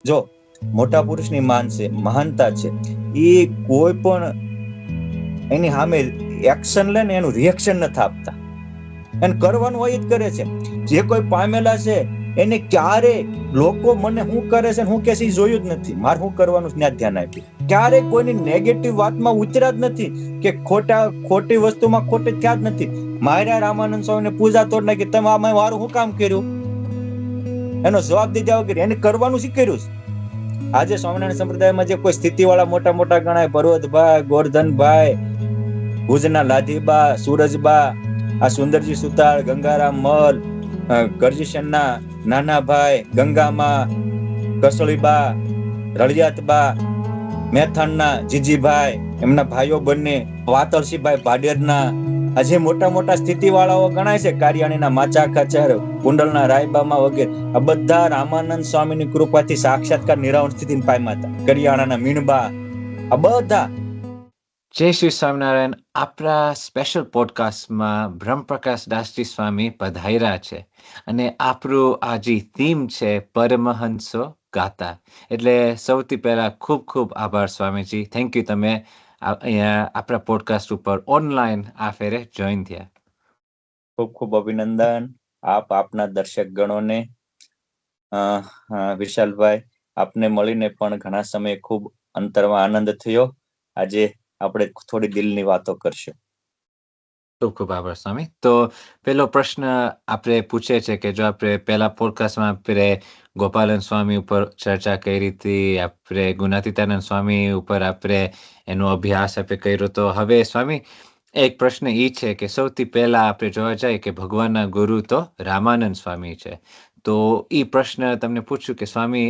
જો મોટા પુરુષની માન છે, મહાનતા છે, એ કોઈ પણ એની સામે એક્શન લે ને એનું રિએક્શન નથી આપતા. એને કરવાનું હોય જ કરે છે. જે કોઈ પામેલા છે એને ક્યારે લોકો મને શું કરે છે હું કે છે જોયું જ નથી. મારે શું કરવાનું ત્યાં ધ્યાન આપ્યું. ક્યારે કોઈની નેગેટિવ વાતમાં ઉતર્યા જ નથી કે ખોટી વસ્તુમાં ખોટી થયા જ નથી. માર્યા રામાનંદ સ્વામીને પૂજા તોડ નાખી, તમે આમાં મારું શું કામ કર્યું? એનો જવાબ દીધા વગર એને કરવાનું શીખ્યું. આજે સ્વામિનારાયણ સંપ્રદાયમાં જે કોઈ સ્થિતિવાળા મોટા મોટા ગણાય, પર્વતભાઈ, ગોરધનભાઈ, ભુજના લાધીબા, સુરજબા, આ સુંદરજી સુતાર, ગંગારામ મલ, કરજીશનના નાનાભાઈ, ગંગામાં, કસળીબા, રળિયાતબા, મેથાણના જીજીભાઈ, એમના ભાઈઓ બંને, વાતળસીભાઈ ભાડેરના, આજે મોટા મોટા સ્થિતિવાળાઓ ગણાય છે, કારિયાણીના માચા ખચર, કુંડલના રાયબામા વગેરે, આ બધા રામાનંદ સ્વામીની કૃપાથી સાક્ષાત્કાર નિરાવણ સ્થિતિને પામ્યા હતા. કરિયાણાના મીણબા, આ બધા. જય શ્રી સ્વામિનારાયણ. આપણા સ્પેશિયલ પોડકાસ્ટમાં બ્રહ્મપ્રકાશ દાસજી સ્વામી પધાર્યા છે અને આપણું આ જે થીમ છે પરમહંસો ગાતા. એટલે સૌથી પહેલા ખૂબ ખૂબ આભાર સ્વામીજી. થેન્ક યુ, તમે અહીંયા આપણા પોડકાસ્ટ ઉપર ઓનલાઈન આ ફેરે જોઈન થયા. ખૂબ ખૂબ અભિનંદન આપના દર્શક ગણોને. વિશાલભાઈ, આપને મળીને પણ ઘણા સમયે ખૂબ અંતરમાં આનંદ થયો. આજે આપણે થોડી દિલની વાતો કરશું. ખૂબ ખૂબ આભાર સ્વામી. તો પેલો પ્રશ્ન આપણે પૂછે છે કે જો આપણે પહેલા પોડકાસ્ટમાં આપણે ગોપાલન સ્વામી ઉપર ચર્ચા કરી હતી, આપણે ગુણાતીતાનંદ સ્વામી ઉપર આપણે એનો અભ્યાસ આપણે કર્યો. તો હવે સ્વામી એક પ્રશ્ન એ છે કે સૌથી પહેલા આપણે જોવા જઈએ કે ભગવાનના ગુરુ તો રામાનંદ સ્વામી છે. તો એ પ્રશ્ન તમને પૂછ્યું કે સ્વામી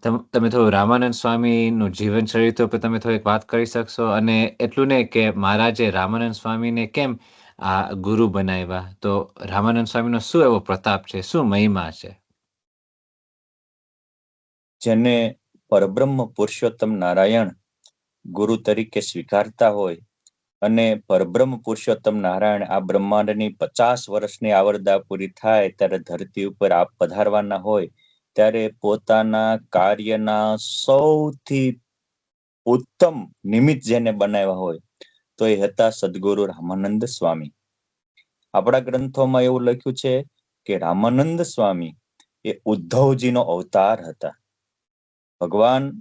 તમે થોડું રામાનંદ સ્વામીનું જીવન ચરિત્ર પર તમે થોડીક વાત કરી શકશો? અને એટલું નહીં કે મહારાજે રામાનંદ સ્વામીને કેમ આ ગુરુ બનાવ્યા, તો રામાનંદ સ્વામીનો શું એવો પ્રતાપ છે, શું મહિમા છે? જેને પરબ્રહ્મ પુરુષોત્તમ નારાયણ ગુરુ તરીકે સ્વીકારતા હોય અને પરબ્રહ્મ પુરુષોત્તમ નારાયણ આ બ્રહ્માંડની 50 વર્ષની આવરદા પૂરી થાય ત્યારે ધરતી ઉપર આપ પધારવાના હોય, ત્યારે પોતાના કાર્યના સૌથી ઉત્તમ નિમિત્ત જેને બનાવ્યા હોય તો એ હતા સદગુરુ રામાનંદ સ્વામી. આપણા ગ્રંથોમાં એવું લખ્યું છે કે રામાનંદ સ્વામી એ ઉદ્ધવજીનો અવતાર હતા. ભગવાન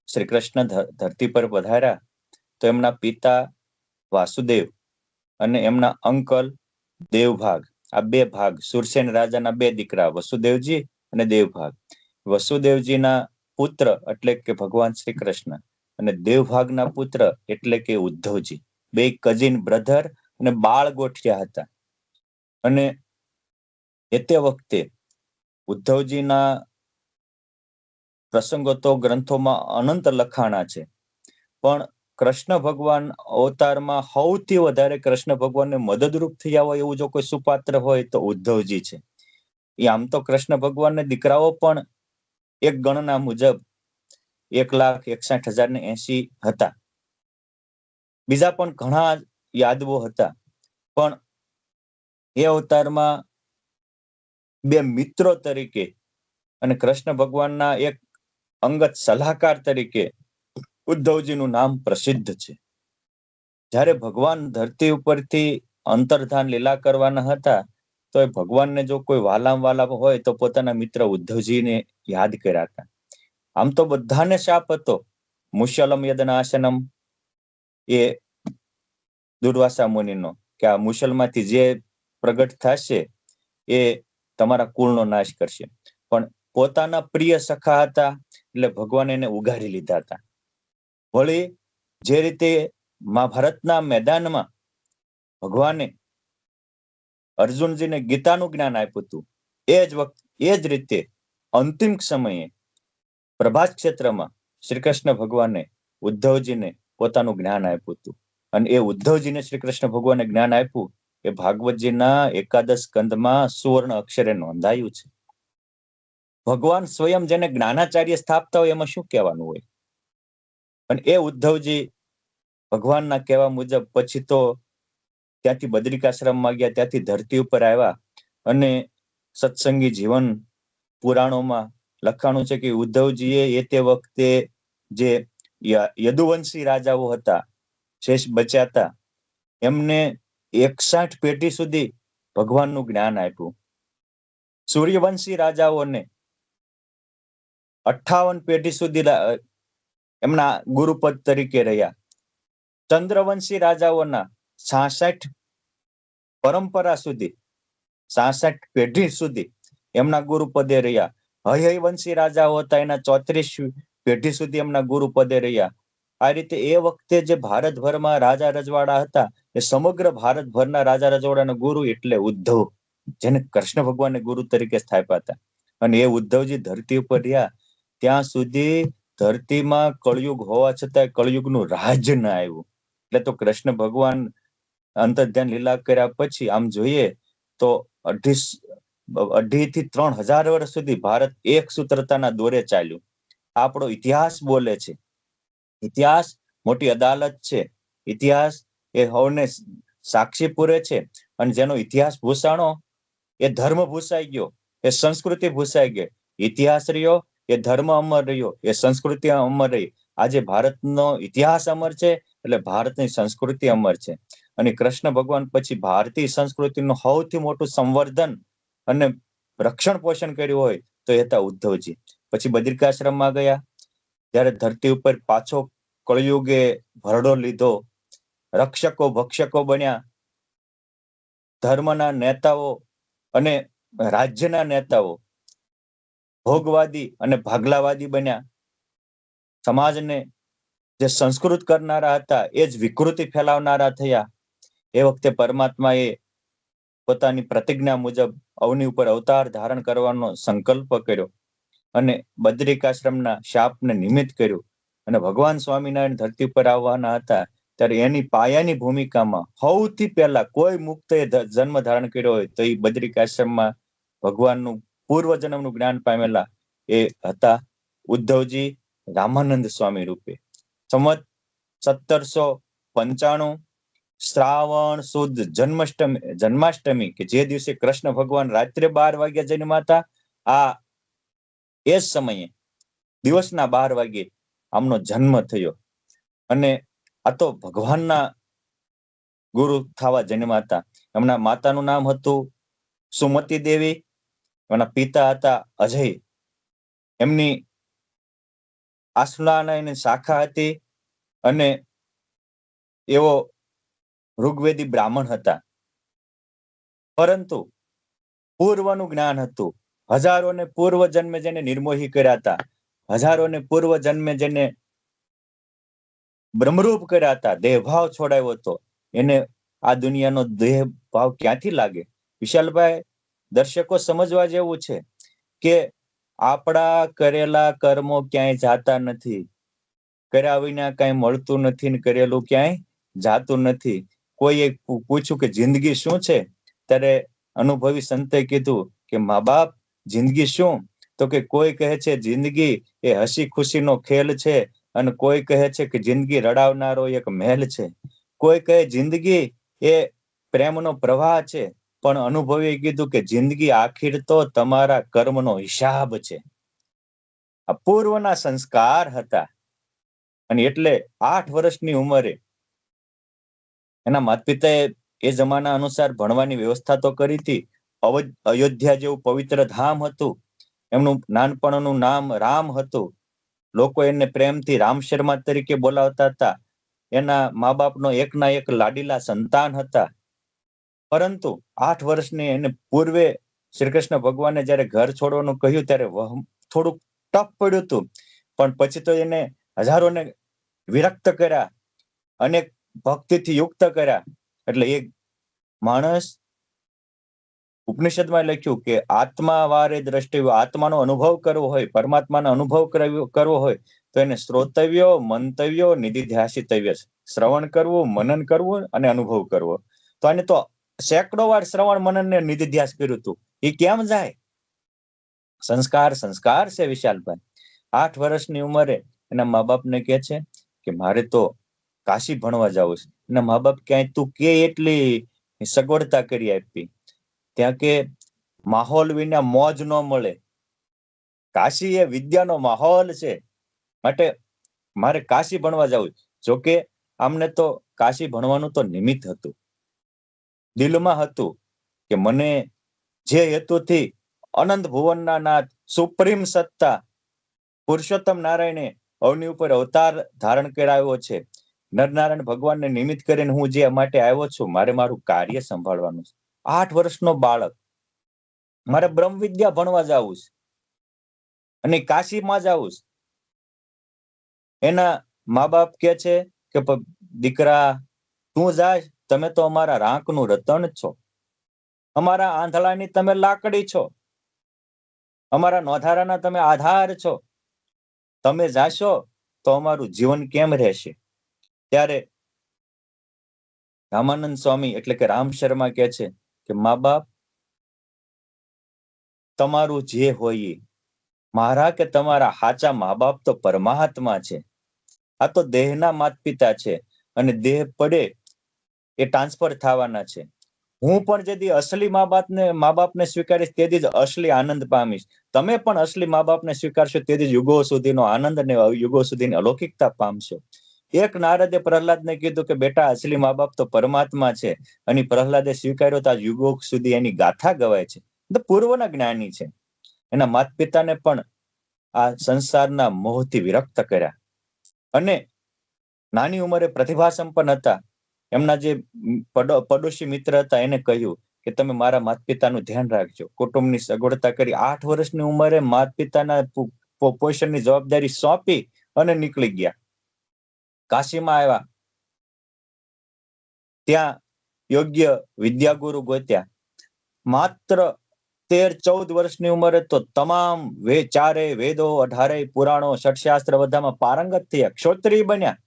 શ્રી કૃષ્ણ ધરતી પર પધાર્યા તો એમના પિતા વાસુદેવ અને એમના અંકલ દેવભાગ, આ બે ભાગ, સુરસેન રાજાના બે દીકરા વસુદેવજી અને દેવભાગ. વસુદેવજીના પુત્ર એટલે કે ભગવાન શ્રી કૃષ્ણ અને દેવભાગના પુત્ર એટલે કે ઉદ્ધવજી, બે કઝિન બ્રધર અને બાળ ગોઠિયા હતા. અને તે વખતે ઉદ્ધવજીના પ્રસંગો તો ગ્રંથોમાં અનંત લખાણા છે, પણ કૃષ્ણ ભગવાન અવતારમાં સૌથી વધારે કૃષ્ણ ભગવાનને મદદરૂપ થયા હોય એવું જો કોઈ સુપાત્ર હોય તો ઉદ્ધવજી છે. એ આમ તો કૃષ્ણ ભગવાનને દીકરાઓ પણ એક ગણના મુજબ 1,61,080 હતા. બીજા પણ ઘણા યાદવો હતા, પણ એ અવતારમાં બે મિત્રો તરીકે અને કૃષ્ણ ભગવાનના એક અંગત સલાહકાર તરીકે ઉદ્ધવજીનું નામ પ્રસિદ્ધ છે. જ્યારે ભગવાન ધરતી ઉપરથી અંતર્ધાન લીલા કરવાના હતા તો એ ભગવાનને જો કોઈ વાલા હોય તો પોતાના મિત્ર ઉદ્ધવજીને યાદ કર્યા હતા. આમ તો બધાને શાપ હતો, મુશલમ યદનાશનમ, એ દુર્વાસા મુનિનો, કે આ મુશલમાંથી જે પ્રગટ થશે એ તમારા કુળનો નાશ કરશે. પણ પોતાના પ્રિય સખા હતા એટલે ભગવાન એને ઉગારી લીધા હતા. વળી જે રીતે મહાભારતના મેદાનમાં ભગવાને અર્જુનજીને ગીતાનું જ્ઞાન આપ્યું હતું, એ જ રીતે અંતિમ સમયે પ્રભાસ ક્ષેત્રમાં શ્રી કૃષ્ણ ભગવાને ઉદ્ધવજીને પોતાનું જ્ઞાન આપ્યું હતું. અને એ ઉદ્ધવજીને શ્રી કૃષ્ણ ભગવાને જ્ઞાન આપ્યું એ ભાગવતજીના એકાદશ સ્કંદમાં સુવર્ણ અક્ષરે નોંધાયું છે. ભગવાન સ્વયં જેને જ્ઞાનાચાર્ય સ્થાપતા હોય એમાં શું કહેવાનું હોય. અને એ ઉદ્ધવજી ભગવાનના કહેવા મુજબ પછી તો ત્યાંથી બદ્રિકાશ્રમમાં ગયા, ત્યાંથી ધરતી ઉપર આવ્યા અને સત્સંગી જીવન પુરાણોમાં લખાણું છે કે ઉદ્ધવજીએ એ તે વખતે જે યદુવંશી રાજાઓ હતા, શેષ બચ્યા હતા, એમને 61 પેઢી સુધી ભગવાનનું જ્ઞાન આપ્યું. સૂર્યવંશી રાજાઓને 58 પેઢી સુધી એમના ગુરુપદ તરીકે રહ્યા. ચંદ્રવંશી રાજાઓના 66 પરંપરા સુધી, 66 પેઢી સુધી એમના ગુરુપદે રહ્યા. હયવંશી રાજાઓ હતા, એના 34 પેઢી સુધી એમના ગુરુપદે રહ્યા. આ રીતે એ વખતે જે ભારતભરમાં રાજા રજવાડા હતા, એ સમગ્ર ભારતભરના રાજા રજવાડાના ગુરુ એટલે ઉદ્ધવ, જેને કૃષ્ણ ભગવાનને ગુરુ તરીકે સ્થાપ્યા હતા. અને એ ઉદ્ધવજી ધરતી ઉપર રહ્યા ત્યાં સુધી ધરતીમાં કળયુગ હોવા છતાં કળયુગનું રાજ ના આવ્યું. એટલે તો કૃષ્ણ ભગવાન અંતર્ધ્યાન લીલા કર્યા પછી આમ જોઈએ તો 2.5 થી 3,000 વર્ષ સુધી ભારત એક સૂત્રતાના દોરે ચાલ્યું. આપણો ઇતિહાસ બોલે છે. ઇતિહાસ મોટી અદાલત છે. ઇતિહાસ એ હવને સાક્ષી પૂરે છે. અને જેનો ઇતિહાસ ભૂસાણો એ ધર્મ ભૂસાઈ ગયો, એ સંસ્કૃતિ ભૂસાઈ ગઈ. ઇતિહાસ રહ્યો એ ધર્મ અમર રહ્યો, એ સંસ્કૃતિ અમર રહી. આજે ભારતનો ઇતિહાસ અમર છે એટલે ભારતની સંસ્કૃતિ અમર છે. અને કૃષ્ણ ભગવાન પછી ભારતીય સંસ્કૃતિનું સૌથી મોટું સંવર્ધન અને રક્ષણ પોષણ કર્યું હોય તો એ હતા ઉદ્ધવજી. પછી બદ્રિકાશ્રમમાં ગયા, જ્યારે ધરતી ઉપર પાછો કળયુગે ભરડો લીધો, રક્ષકો ભક્ષકો બન્યા, ધર્મના નેતાઓ અને રાજ્યના નેતાઓ ભોગવાદી અને ભાગલાવાદી બન્યા. સમાજને જે સંસ્કૃત કરનારા હતા એ જ વિકૃતિ ફેલાવનારા થયા. એ વખતે પરમાત્માએ પોતાની પ્રતિજ્ઞા મુજબ અવની ઉપર અવતાર ધારણ કરવાનો સંકલ્પ કર્યો અને બદ્રિકાશ્રમના શાપને નિમિત્ત કર્યું. અને ભગવાન સ્વામિનારાયણ ધરતી પર આવવાના હતા ત્યારે એની પાયાની ભૂમિકામાં સૌથી પહેલા કોઈ મુક્તએ જન્મ ધારણ કર્યો હોય તો એ બદ્રિકાશ્રમમાં ભગવાનનું પૂર્વજન્મનું જ્ઞાન પામેલા એ હતા ઉદ્ધવજી રામાનંદ સ્વામી રૂપે. સંવત 1795 શ્રાવણ સુદ જન્માષ્ટમી કે જે દિવસે કૃષ્ણ ભગવાન રાત્રે 12 વાગ્યા જન્મ્યા હતા, આ એ જ સમયે દિવસના 12 વાગે આમનો જન્મ થયો. અને આ તો ભગવાનના ગુરુ થવા જન્મ્યા હતા. એમના માતાનું નામ હતું સુમતી દેવી, એમના પિતા હતા અજય. એમની આસલાની શાખા હતી અને એવો ઋગ્વેદી બ્રાહ્મણ હતા. પરંતુ પૂર્વનું જ્ઞાન હતું. હજારોને પૂર્વ જન્મે જેને નિર્મોહી કર્યા હતા, હજારોને પૂર્વ જન્મે જેને બ્રહ્મરૂપ કર્યા હતા, દેહભાવ છોડાયો હતો, એને આ દુનિયાનો દેહ ભાવ ક્યાંથી લાગે? વિશાલભાઈ, દર્શકો સમજવા જેવું છે કે આપણા કરેલા કર્મો ક્યાંય જાતા નથી. કર્યા વિના કઈ મળતું નથી ને કરેલું ક્યાંય જાતું નથી. કોઈએ પૂછ્યું કે જિંદગી શું છે, ત્યારે અનુભવી સંતે કીધું કે મા બાપ જિંદગી શું? તો કે કોઈ કહે છે જિંદગી એ હસી ખુશીનો ખેલ છે, અને કોઈ કહે છે કે જિંદગી રડાવનારો એક મહેલ છે. કોઈ કહે જિંદગી એ પ્રેમનો પ્રવાહ છે, પણ અનુભવીએ કીધું કે જિંદગી આખીર તો તમારા કર્મનો હિસાબ છે. આ પૂર્વના સંસ્કાર હતા. અને એટલે 8 વર્ષની ઉંમરે એના માતા પિતાએ એ જમાના અનુસાર ભણવાની વ્યવસ્થા તો કરી હતી. અયોધ્યા જેવું પવિત્ર ધામ હતું. એમનું નાનપણનું નામ રામ હતું. લોકો એને પ્રેમથી રામ શર્મા તરીકે બોલાવતા હતા. એના મા બાપનો એકના એક લાડીલા સંતાન હતા. પરંતુ 8 વર્ષની એને પૂર્વે શ્રી કૃષ્ણ ભગવાને જયારે ઘર છોડવાનું કહ્યું ત્યારે થોડુંક ટફ પડ્યું હતું. પણ પછી તો એને હજારોને વિરક્ત કર્યા, અનેક ભક્તિથી યુક્ત કર્યા. એટલે એ માણસ ઉપનિષદમાં લખ્યું કે આત્મા વારે દ્રષ્ટિ, આત્માનો અનુભવ કરવો હોય, પરમાત્માનો અનુભવ કરવો હોય તો એને શ્રોતવ્યો, મંતવ્યો, નિધિધ્યાસિતવ્ય, શ્રવણ કરવું, મનન કરવું અને અનુભવ કરવો. તો આને તો સેંકડો વાર શ્રવણ મનન ને નિધિધ્યાસ કર્યું હતું. એ કેમ જાય? સંસ્કાર છે વિશાલભાઈ. 8 વર્ષની ઉંમરે એના મા બાપને કહે છે કે મારે તો કાશી ભણવા જવું છે. એના મા બાપ ક્યાંય તું કે એટલી સગવડતા કરી આપી. ત્યાં કે માહોલ વિના મોજ ન મળે. કાશી એ વિદ્યાનો માહોલ છે, માટે મારે કાશી ભણવા જવું. જોકે આમને તો કાશી ભણવાનું તો નિમિત્ત હતું, દિલમાં હતું કે મને જે હેતુથી અનંત ભુવનના નાથ સુપ્રીમ સત્તા પુરુષોત્તમ નારાયણે અવની ઉપર અવતાર ધારણ કરાવ્યો છે, નરનારાયણ ભગવાનને નિમિત્ત કરીને હું જે માટે આવ્યો છું, મારે મારું કાર્ય સંભાળવાનું છે. 8 વર્ષનો બાળક, મારે બ્રહ્મ વિદ્યા ભણવા જવું છે અને કાશીમાં જવું છે. એના મા બાપ કે છે કે દીકરા તું જાય, તમે તો અમારા રાંકનું રતન છો, અમારા આંધળાની તમે લાકડી છો, અમારા નોધારાના તમે આધાર છો, તમે જાશો તો અમારું જીવન કેમ રહેશે? ત્યારે રામાનંદ સ્વામી એટલે કે રામ શર્મા કે છે કે મા બાપ તમારું જે હોય, મારા કે તમારા સાચા મા બાપ તો પરમાત્મા છે. આ તો દેહના માત પિતા છે અને દેહ પડે એ ટ્રાન્સફર થવાના છે. હું પણ જેથી અસલી મા બાપને સ્વીકારીશ તેથી જ અસલી આનંદ પામીશ. તમે પણ અસલી મા બાપને સ્વીકારશો તેથી જ યુગો સુધીનો આનંદ અને યુગો સુધીની અલૌકિકતા પામશો. એક નારદે પ્રહલાદને કીધું કે બેટા અસલી મા બાપ તો પરમાત્મા છે, અને પ્રહલાદે સ્વીકાર્યો તો આ યુગો સુધી એની ગાથા ગવાય છે. તો પૂર્વના જ્ઞાની છે. એના માતા પિતાને પણ આ સંસારના મોહથી વિરક્ત કર્યા અને નાની ઉંમરે પ્રતિભા સંપન્ન હતા. એમના જે પડોશી મિત્ર હતા એને કહ્યું કે તમે મારા માતા પિતાનું ધ્યાન રાખજો. કુટુંબની સગવડતા કરી 8 વર્ષની ઉંમરે માતા પિતાના પોષણની જવાબદારી સોંપી અને નીકળી ગયા. કાશીમાં આવ્યા, ત્યાં યોગ્ય વિદ્યાગુરુ ગોત્યા. માત્ર 13-14 વર્ષની ઉંમરે તો તમામ ચારે વેદો, 18 પુરાણો, ષટશાસ્ત્ર બધામાં પારંગત થયા, ક્ષોત્રિય બન્યા.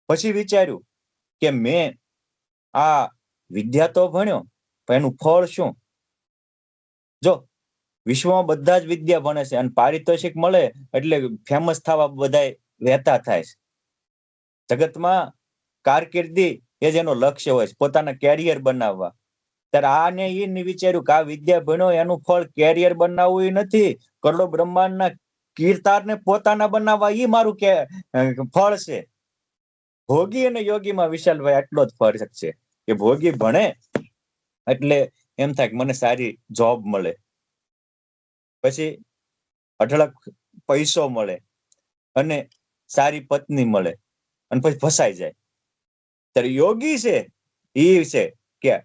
પછી વિચાર્યું કે મેં આ વિદ્યા તો ભણ્યો, પણ એનું ફળ શું? જો વિશ્વમાં બધા જ વિદ્યા ભણે છે અને પારિતોષિક મળે એટલે ફેમસ થવા બધા વહેતા થાય છે. જગતમાં કારકિર્દી એ જેનો લક્ષ્ય હોય છે, પોતાના કેરિયર બનાવવા. ત્યારે આને એ વિચાર્યું કે આ વિદ્યા ભણ્યો એનું ફળ કેરિયર બનાવવું એ નથી, કરોડો બ્રહ્માંડના કીર્તારને પોતાના બનાવવા એ મારું ફળ છે. ભોગી અને યોગીમાં વિશાલભાઈ આટલો જ ફરક છે કે ભોગી ભણે એટલે એમ થાય કે મને સારી જોબ મળે, પછી અઢળક પૈસો મળે અને સારી પત્ની મળે અને પછી ફસાઈ જાય. ત્યારે યોગી છે એ છે કે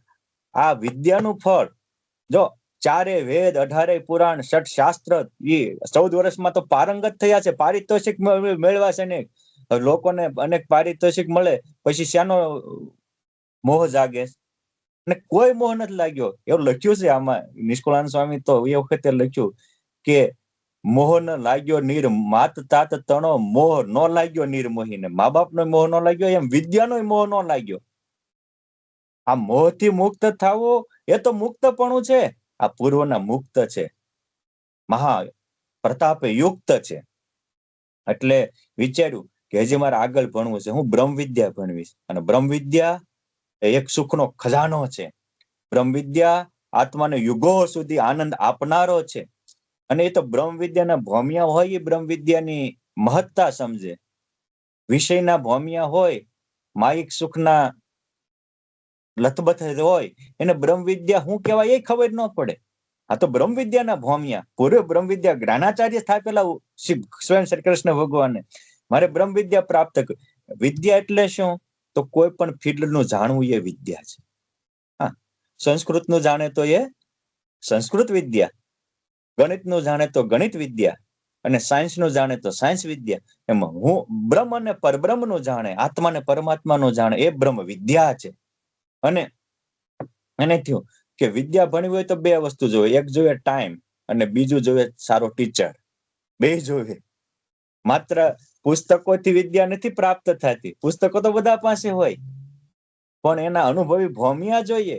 આ વિદ્યાનું ફળ, જો ચારે વેદ, 18 પુરાણ, ષટશાસ્ત્ર, એ 14 વર્ષમાં તો પારંગત થયા છે, પારિતોષિક મેળવા છે ને લોકોને અનેક પારિતોષિક મળે, પછી શાનો મોહ જાગે? અને કોઈ મોહ નથી લાગ્યો. એવું લખ્યું છે આમાં, નિષ્કુળાનંદ સ્વામી તો એ વખતે લખ્યું કે મોહ ન લાગ્યો નીર માત તાત તણો, મોહ ન લાગ્યો નીર મોહીને. મા બાપનો મોહ ન લાગ્યો એમ વિદ્યાનો મોહ ન લાગ્યો. આ મોહથી મુક્ત થવું એ તો મુક્તપણું છે. આ પૂર્વના મુક્ત છે, મહા પ્રતાપે યુક્ત છે. એટલે વિચાર્યું કે હજી મારે આગળ ભણવું છે, હું બ્રહ્મ વિદ્યા ભણવીશ. અને બ્રહ્મ વિદ્યા એક સુખનો ખજાનો છે. બ્રહ્મ વિદ્યા આત્માને યુગો સુધી આનંદ આપનારો છે. અને એ તો બ્રહ્મ વિદ્યાના ભોમિયા હોય એ બ્રહ્મ વિદ્યાની મહત્તા સમજે. વિષયના ભોમિયા હોય, માયિક સુખના લથબથ હોય, એને બ્રહ્મ વિદ્યા શું કહેવાય એ ખબર ન પડે. આ તો બ્રહ્મ વિદ્યાના ભોમિયા. પૂર્વ બ્રહ્મ વિદ્યા જ્ઞાનાચાર્ય સ્થાપેલા સ્વયં શ્રી કૃષ્ણ ભગવાને મારે બ્રહ્મ વિદ્યા પ્રાપ્ત કરી. વિદ્યા એટલે શું? તો કોઈ પણ ફિલ્ડનું જાણવું એ વિદ્યા છે. હા, સંસ્કૃતનું જાણે તો એ સંસ્કૃત વિદ્યા, ગણિતનું જાણે તો ગણિત વિદ્યા, અને સાયન્સનું જાણે તો સાયન્સ વિદ્યા. એમાં હું બ્રહ્મ અને પરબ્રહ્મનું જાણે, આત્મા ને પરમાત્માનું જાણે, એ બ્રહ્મ વિદ્યા છે. અને એને થયું કે વિદ્યા ભણવી હોય તો બે વસ્તુ જોઈએ, એક જોઈએ ટાઈમ અને બીજું જોઈએ સારો ટીચર. બે જોઈએ. માત્ર પુસ્તકોથી વિદ્યા નથી પ્રાપ્ત થતી, પુસ્તકો તો બધા પાસે હોય, પણ એના અનુભવી ભોમિયા જોઈએ.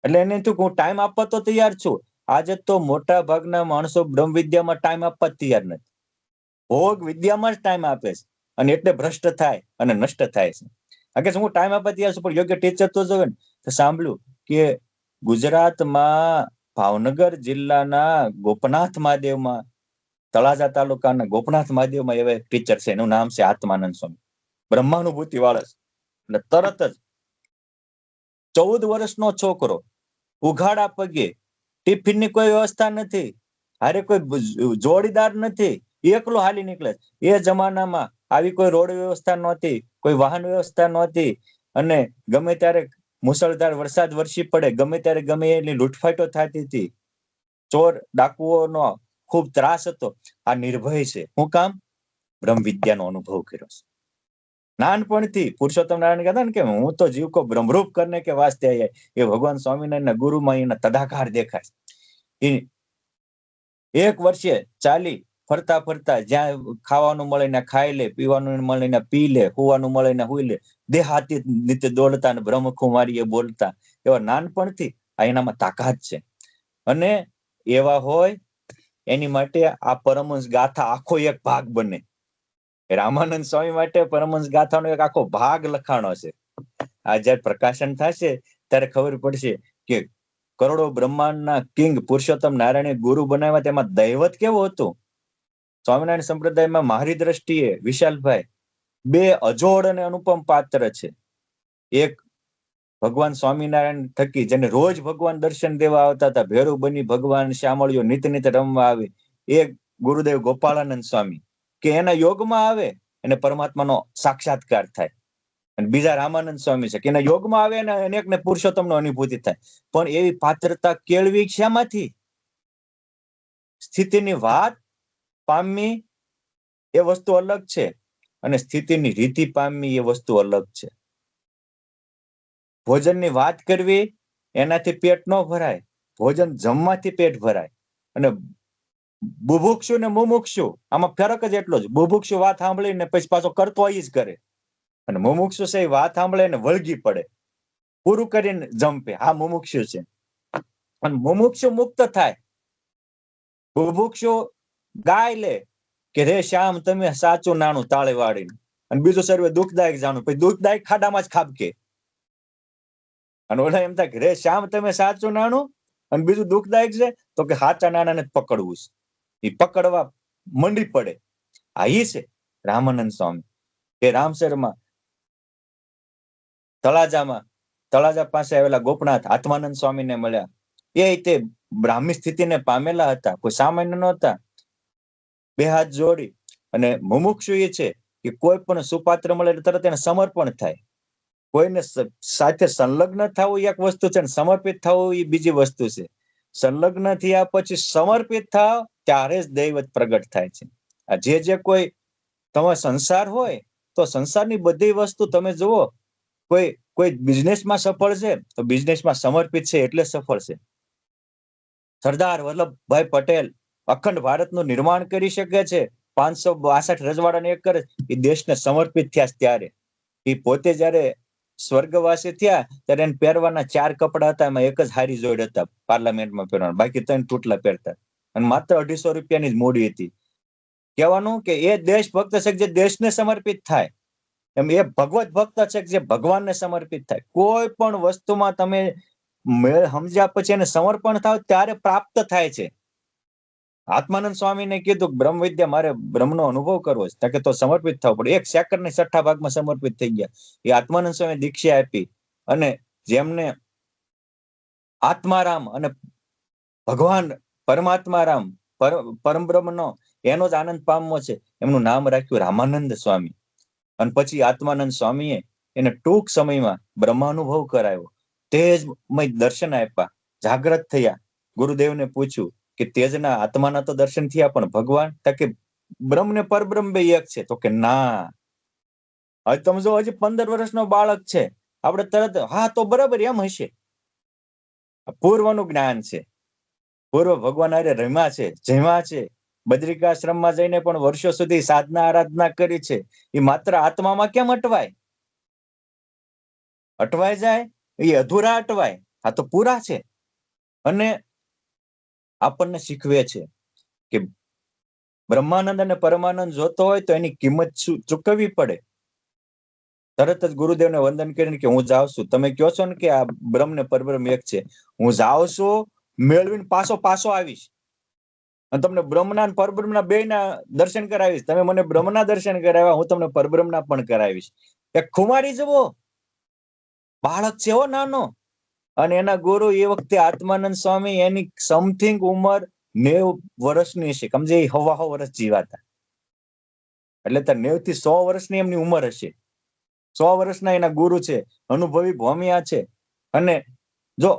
એટલે એને થયું કે હું ટાઈમ આપવા તો તૈયાર છું. આજે તો મોટા ભાગના માણસો બ્રહ્મ વિદ્યામાં ટાઈમ આપવા તૈયાર નથી, ભોગ વિદ્યામાં જ ટાઈમ આપે છે, અને એટલે ભ્રષ્ટ થાય અને નષ્ટ થાય છે. આગળ હું ટાઈમ આપવા તૈયાર છું, પણ યોગ્ય ટીચર તો જોવે ને. તો સાંભળ્યું કે ગુજરાતમાં ભાવનગર જિલ્લાના ગોપનાથ મહાદેવમાં, તળાજા તાલુકાના ગોપનાથ મહાદેવમાં એવા ટીચર છે, એનું નામ છે આત્માનંદ સ્વામી, બ્રહ્માનુભૂતિ વાળા. અને તરત જ 14 વર્ષનો છોકરો ઉઘાડા પગે, ટિફિનની કોઈ વ્યવસ્થા નથી, હારે કોઈ જોડીદાર નથી, એકલો હાલી નીકળે. એ જમાનામાં આવી કોઈ રોડ વ્યવસ્થા નહોતી, કોઈ વાહન વ્યવસ્થા નહોતી, અને ગમે ત્યારે મુસળધાર વરસાદ વરસી પડે, ગમે ત્યારે ગમે એટલી લૂંટફાટો થતી હતી, ચોર ડાકુઓનો ખૂબ ત્રાસ હતો. આ નિર્ભય છે. શું કામ? બ્રહ્મ વિદ્યાનો અનુભવ કર્યો છે. નાનપણથી પુરુષોત્તમ નારાયણ કહેતા ને કે હું તો જીવ કો બ્રહ્મરૂપ કરને કે વાસ્તે આયા. એ ભગવાન સ્વામિનારાયણના ગુરુમાં એના તદાકાર દેખાય. એક વર્ષે ચાલી ફરતા ફરતા જ્યાં ખાવાનું મળે ને ખાઈ લે, પીવાનું મળે ને પી લે, હુવાનું મળે ને હુઈ લે, દેહાતી નીચે દોડતા ને બ્રહ્મખુમારીએ બોલતા, એવા નાનપણથી આ એનામાં તાકાત છે. અને એવા હોય એની માટે આ પરમહંસ ગાથા આખો એક ભાગ બને. રામાનંદ સ્વામી માટે પરમહંસ ગાથાનો એક આખો ભાગ લખાણો છે. આ જયારે પ્રકાશન થશે ત્યારે ખબર પડશે કે કરોડો બ્રહ્માંડના કિંગ પુરુષોત્તમ નારાયણે ગુરુ બનાવ્યા, તેમાં દૈવત કેવું હતું. સ્વામિનારાયણ સંપ્રદાયમાં મારી દ્રષ્ટિએ વિશાલભાઈ 2 અજોડ અને અનુપમ પાત્ર છે. એક ભગવાન સ્વામિનારાયણ થકી જેને રોજ ભગવાન દર્શન દેવા આવતા હતા, ભેરું બની ભગવાન શ્યામળિયો નિત નિત રમવા આવે, એ ગુરુદેવ ગોપાળાનંદ સ્વામી, કે એના યોગમાં આવે અને પરમાત્માનો સાક્ષાત્કાર થાય. અને બીજા રામાનંદ સ્વામી છે કે એના યોગમાં આવે અને અનેકને પુરુષોત્તમનો અનુભૂતિ થાય. પણ એવી પાત્રતા કેળવી શામાંથી? સ્થિતિની વાત પામવી એ વસ્તુ અલગ છે, અને સ્થિતિની રીતિ પામવી એ વસ્તુ અલગ છે. ભોજનની વાત કરવી એનાથી પેટ ન ભરાય, ભોજન જમવાથી પેટ ભરાય. અને બુભુક્ષુ ને મુમુક્ષુ આમાં ફરક જ એટલો જ. બુભુક્ષુ વાત સાંભળીને પછી પાછો કરતો જ કરે, અને મુમુક્ષુ છે વાત સાંભળે ને વળગી પડે, પૂરું કરીને જંપે. આ મુમુક્ષુ છે. અને મુમુક્ષુ મુક્ત થાય. બુભુક્ષુ ગાય લે કે રે શ્યામ તમે સાચું નાણું તાળે વાળીને, અને બીજું સર્વે દુઃખદાયક જાણું, પછી દુઃખદાયક ખાડામાં જ ખાબકે. અને ઓલા એમ થાય કે રે શ્યામ તમે સાચું નાણું, અને બીજું દુઃખદાયક છે તો કે સાચા નાણાને જ પકડવું છે. એ પકડવા મંડી પડે. આ ઈ છે રામાનંદ સ્વામી. એ રામસરમાં તળાજા પાસે આવેલા ગોપનાથ આત્માનંદ સ્વામીને મળ્યા. એ તે બ્રાહ્મી સ્થિતિને પામેલા હતા, કોઈ સામાન્ય નહોતા. 2 હાથ જોડી અને મુમુક્ષુ એ છે કે કોઈ પણ સુપાત્ર મળે તરત એને સમર્પણ થાય. કોઈને સાથે સંલગ્ન થવું એક વસ્તુ છે, સમર્પિત થવું એ બીજી વસ્તુ છે. સંલગ્ન થયા પછી સમર્પિત થાવ ત્યારે જ દૈવત પ્રગટ થાય છે. આ જે કોઈ તમારો સંસાર હોય તો સંસારની બધી વસ્તુ તમે જુઓ, કોઈ બિઝનેસમાં સફળ છે તો બિઝનેસમાં સમર્પિત છે એટલે સફળ છે. સરદાર વલ્લભભાઈ પટેલ અખંડ ભારતનું નિર્માણ કરી શકે છે, 562 રજવાડાને એક કરે, એ દેશને સમર્પિત થયા ત્યારે. એ પોતે જયારે સ્વર્ગવાસી થયા ત્યારે એને પહેરવાના 4 કપડા હતા, એમાં એક જ હારી જોડ હતા પાર્લામેન્ટમાં પહેરવાના, બાકી 3 તૂટલા પહેરતા, અને માત્ર 250 રૂપિયાની જ મૂડી હતી. કહેવાનું કે એ દેશભક્ત છે જે દેશને સમર્પિત થાય, એમ એ ભગવત ભક્ત છે જે ભગવાનને સમર્પિત થાય. કોઈ પણ વસ્તુમાં તમે સમજ્યા પછી એને સમર્પણ થાવ ત્યારે પ્રાપ્ત થાય છે. આત્માનંદ સ્વામીને કીધું બ્રહ્મ વિદ્યા મારે બ્રહ્મનો અનુભવ કરવો છે, કે તો સમર્પિત થવું પડે. 1 સેકન્ડની 6ઠા ભાગમાં સમર્પિત થઈ ગયા. એ આત્માનંદ સ્વામી દીક્ષા આપી, અને જેમને આત્મારામ અને ભગવાન પરમાત્મારામ પરમબ્રહ્મનો એનો જ આનંદ પામવો છે, એમનું નામ રાખ્યું રામાનંદ સ્વામી. અને પછી આત્માનંદ સ્વામીએ એને ટૂંક સમયમાં બ્રહ્માનુભવ કરાયો, તેજમય દર્શન આપ્યા, જાગૃત થયા. ગુરુદેવને પૂછ્યું કે તેજના આત્માના તો દર્શન થયા, પણ ભગવાન? કે બ્રહ્મ ને પરબ્રહ્મ બે એક છે. તો કે ના, હવે તમે જો હજી 15 વર્ષનો બાળક છે, આપણે તરત હા તો બરાબર એમ હશે. પૂર્વનું જ્ઞાન છે. પૂર્વ ભગવાન હારે રમ્યા છે, જેમાં છે, બદ્રિકાશ્રમમાં જઈને પણ વર્ષો સુધી સાધના આરાધના કરી છે. એ માત્ર આત્મામાં કેમ અટવાય જાય? એ અધૂરા અટવાય. આ તો પૂરા છે. અને આપણને શીખવે છે કે બ્રહ્માનંદ અને પરમાનંદ જોતો હોય તો એની કિંમત ચૂકવવી પડે. તરત જ ગુરુદેવને વંદન કરીને કે હું જાઉં છું, તમે કહો છો ને કે આ બ્રહ્મ ને પરબ્રહ્મ એક છે, હું જાઉં છું, મેળવીને પાછો આવીશ અને તમને બ્રહ્મના અને પરબ્રહ્મના બેયના દર્શન કરાવીશ. તમે મને બ્રહ્મના દર્શન કરાવ્યા, હું તમને પરબ્રહ્મના પણ કરાવીશ. એક ખુમારી જવો બાળક છે હો નાનો, અને એના ગુરુ એ વખતે આત્માનંદ સ્વામી, એની સમથિંગ ઉંમર 90 વર્ષની હશે, સમજે 100 વર્ષ જીવાતા, એટલે 90 થી 100 વર્ષની એમની ઉંમર હશે. 100 વર્ષના એના ગુરુ છે, અનુભવી ભોમિયા છે. અને જો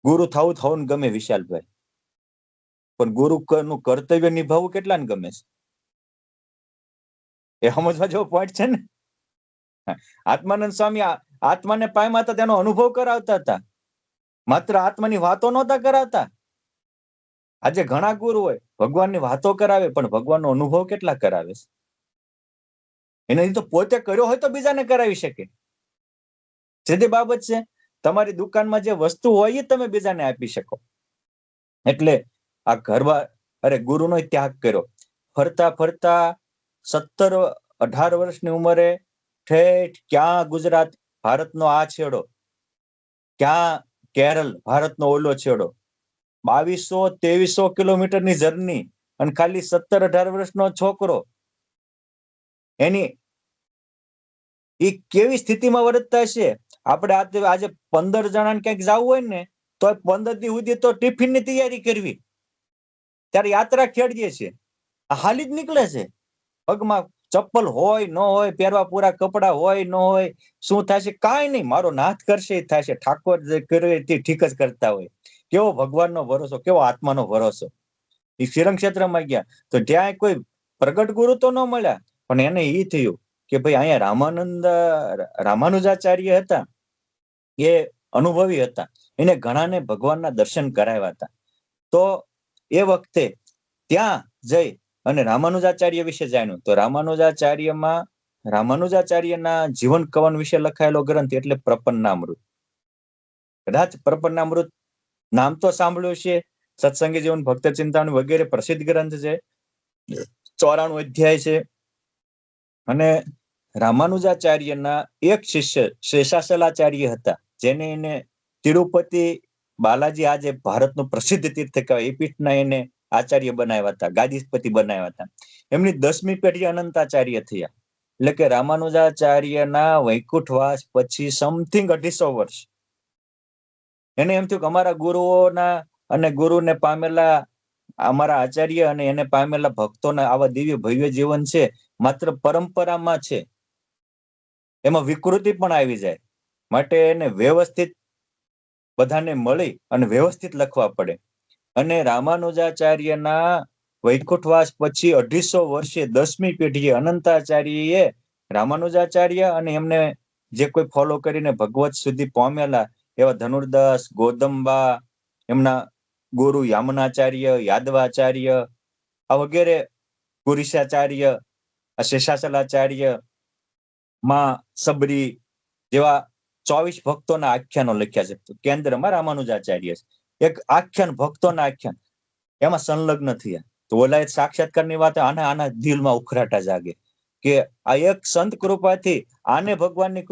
ગુરુ થવું ને ગમે વિશાલભાઈ, પણ ગુરુ નું કર્તવ્ય નિભાવવું કેટલાને ગમે છે એ સમજવા જેવો પોઈન્ટ છે ને. આત્માનંદ સ્વામી આત્માને પામ્યા હતા, તેનો અનુભવ કરાવતા હતા, માત્ર આત્માની વાતો નહોતા કરાવતા. આજે ઘણા ગુરુ હોય ભગવાનની વાતો કરાવે, પણ ભગવાનનો અનુભવ કેટલા કરાવે છે? એને તો પોતે કર્યો હોય તો બીજાને કરાવી શકે. સીધી બાબત છે. તમારી દુકાનમાં જે વસ્તુ હોય એ તમે બીજાને આપી શકો. એટલે આ ગુરુનો ત્યાગ કર્યો. ફરતા ફરતા 17-18 વર્ષની ઉંમરે ઠેઠ ક્યાં ગુજરાત ભારતનો આ છેડો, ક્યાં કેરળ ભારતનો ઓલો છેડો, 2200-2300 કિલોમીટરની જર્ની, અને ખાલી 17-18 વર્ષનો છોકરો, એની એ કેવી સ્થિતિમાં વર્તતા હશે? આપણે આજે 15 જણાને ક્યાંક જવું હોય ને તો 15 દી સુધી તો ટિફિનની તૈયારી કરવી, ત્યારે યાત્રા ખેડીએ છીએ, હાલી જ નીકળે છે. પગમાં ચપ્પલ હોય ન હોય, પહેરવા પૂરા કપડા હોય ન હોય, શું થશે કાંઈ નહીં, મારો નાથ કરશે એ થશે, ઠાકોર જે કરે તે ઠીક જ કરતા હોય. કેવો ભગવાનનો ભરોસો, કેવો આત્માનો ભરોસો. એ શ્રીરંગ ક્ષેત્રમાં ગયા તો ત્યાં કોઈ પ્રગટ ગુરુ તો ન મળ્યા, પણ એને એ થયું કે ભાઈ અહીંયા રામાનુજાચાર્ય હતા, એ અનુભવી હતા, એને ઘણાને ભગવાનના દર્શન કરાવ્યા હતા. તો એ વખતે ત્યાં જઈ અને રામાનુજાચાર્ય વિશે જાણ્યું. તો રામાનુજાચાર્યના જીવન કવન વિશે લખાયેલો ગ્રંથ એટલે પ્રપન્નામૃત. કદાચ પ્રપન્નામૃત નામ તો સાંભળ્યું છે, સત્સંગી જીવન, ભક્ત ચિંતામણી વગેરે પ્રસિદ્ધ ગ્રંથ છે, 94 અધ્યાય છે. અને રામાનુજાચાર્યના એક શિષ્ય શેષાચલાચાર્ય હતા, જેને એને તિરુપતિ બાલાજી, આજે ભારતનું પ્રસિદ્ધ તીર્થ કહેવાય, એ પીઠના એને આચાર્ય બનાવ્યા હતા, ગાદીપતિ બનાવ્યા હતા. એમની 10મી પેઢી અનંતાચાર્ય થયા. એટલે કે રામાનુજાચાર્યના વૈકુંઠવાસ પછી સમથિંગ 250 વર્ષ એને એમ થયું કે અમારા ગુરુઓના અને ગુરુને પામેલા અમારા આચાર્ય અને એને પામેલા ભક્તોના આવા દિવ્ય ભવ્ય જીવન છે, માત્ર પરંપરામાં છે, એમાં વિકૃતિ પણ આવી જાય, માટે એને વ્યવસ્થિત બધાને મળી અને વ્યવસ્થિત લખવા પડે. અને રામાનુજાચાર્યના વૈકુંઠવાસ પછી 250 વર્ષે 10મી પેઢીએ અનંતાચાર્યએ રામાનુજાચાર્ય અને એમને જે કોઈ ફોલો કરીને ભગવત સુધી પહોંચેલા એવા ધનુર્દાસ, ગોદંબા, એમના ગુરુ યામનાચાર્ય, યાદવાચાર્ય, આ વગેરે પુરીશાચાર્ય, શેષાચલાચાર્ય, માં સબરી જેવા 24 ભક્તોના આખ્યાનો લખ્યા છે. કેન્દ્રમાં રામાનુજાચાર્ય છે. એક આખ્યાન, ભક્તોના આખ્યાન, એમાં સંલગ્ન થયા. તો ઓલા સાક્ષાત્કારની વાત, આના દિલમાં ઉખરાટા જાગે કે આ એક સંત કૃપાથી આને ભગવાનની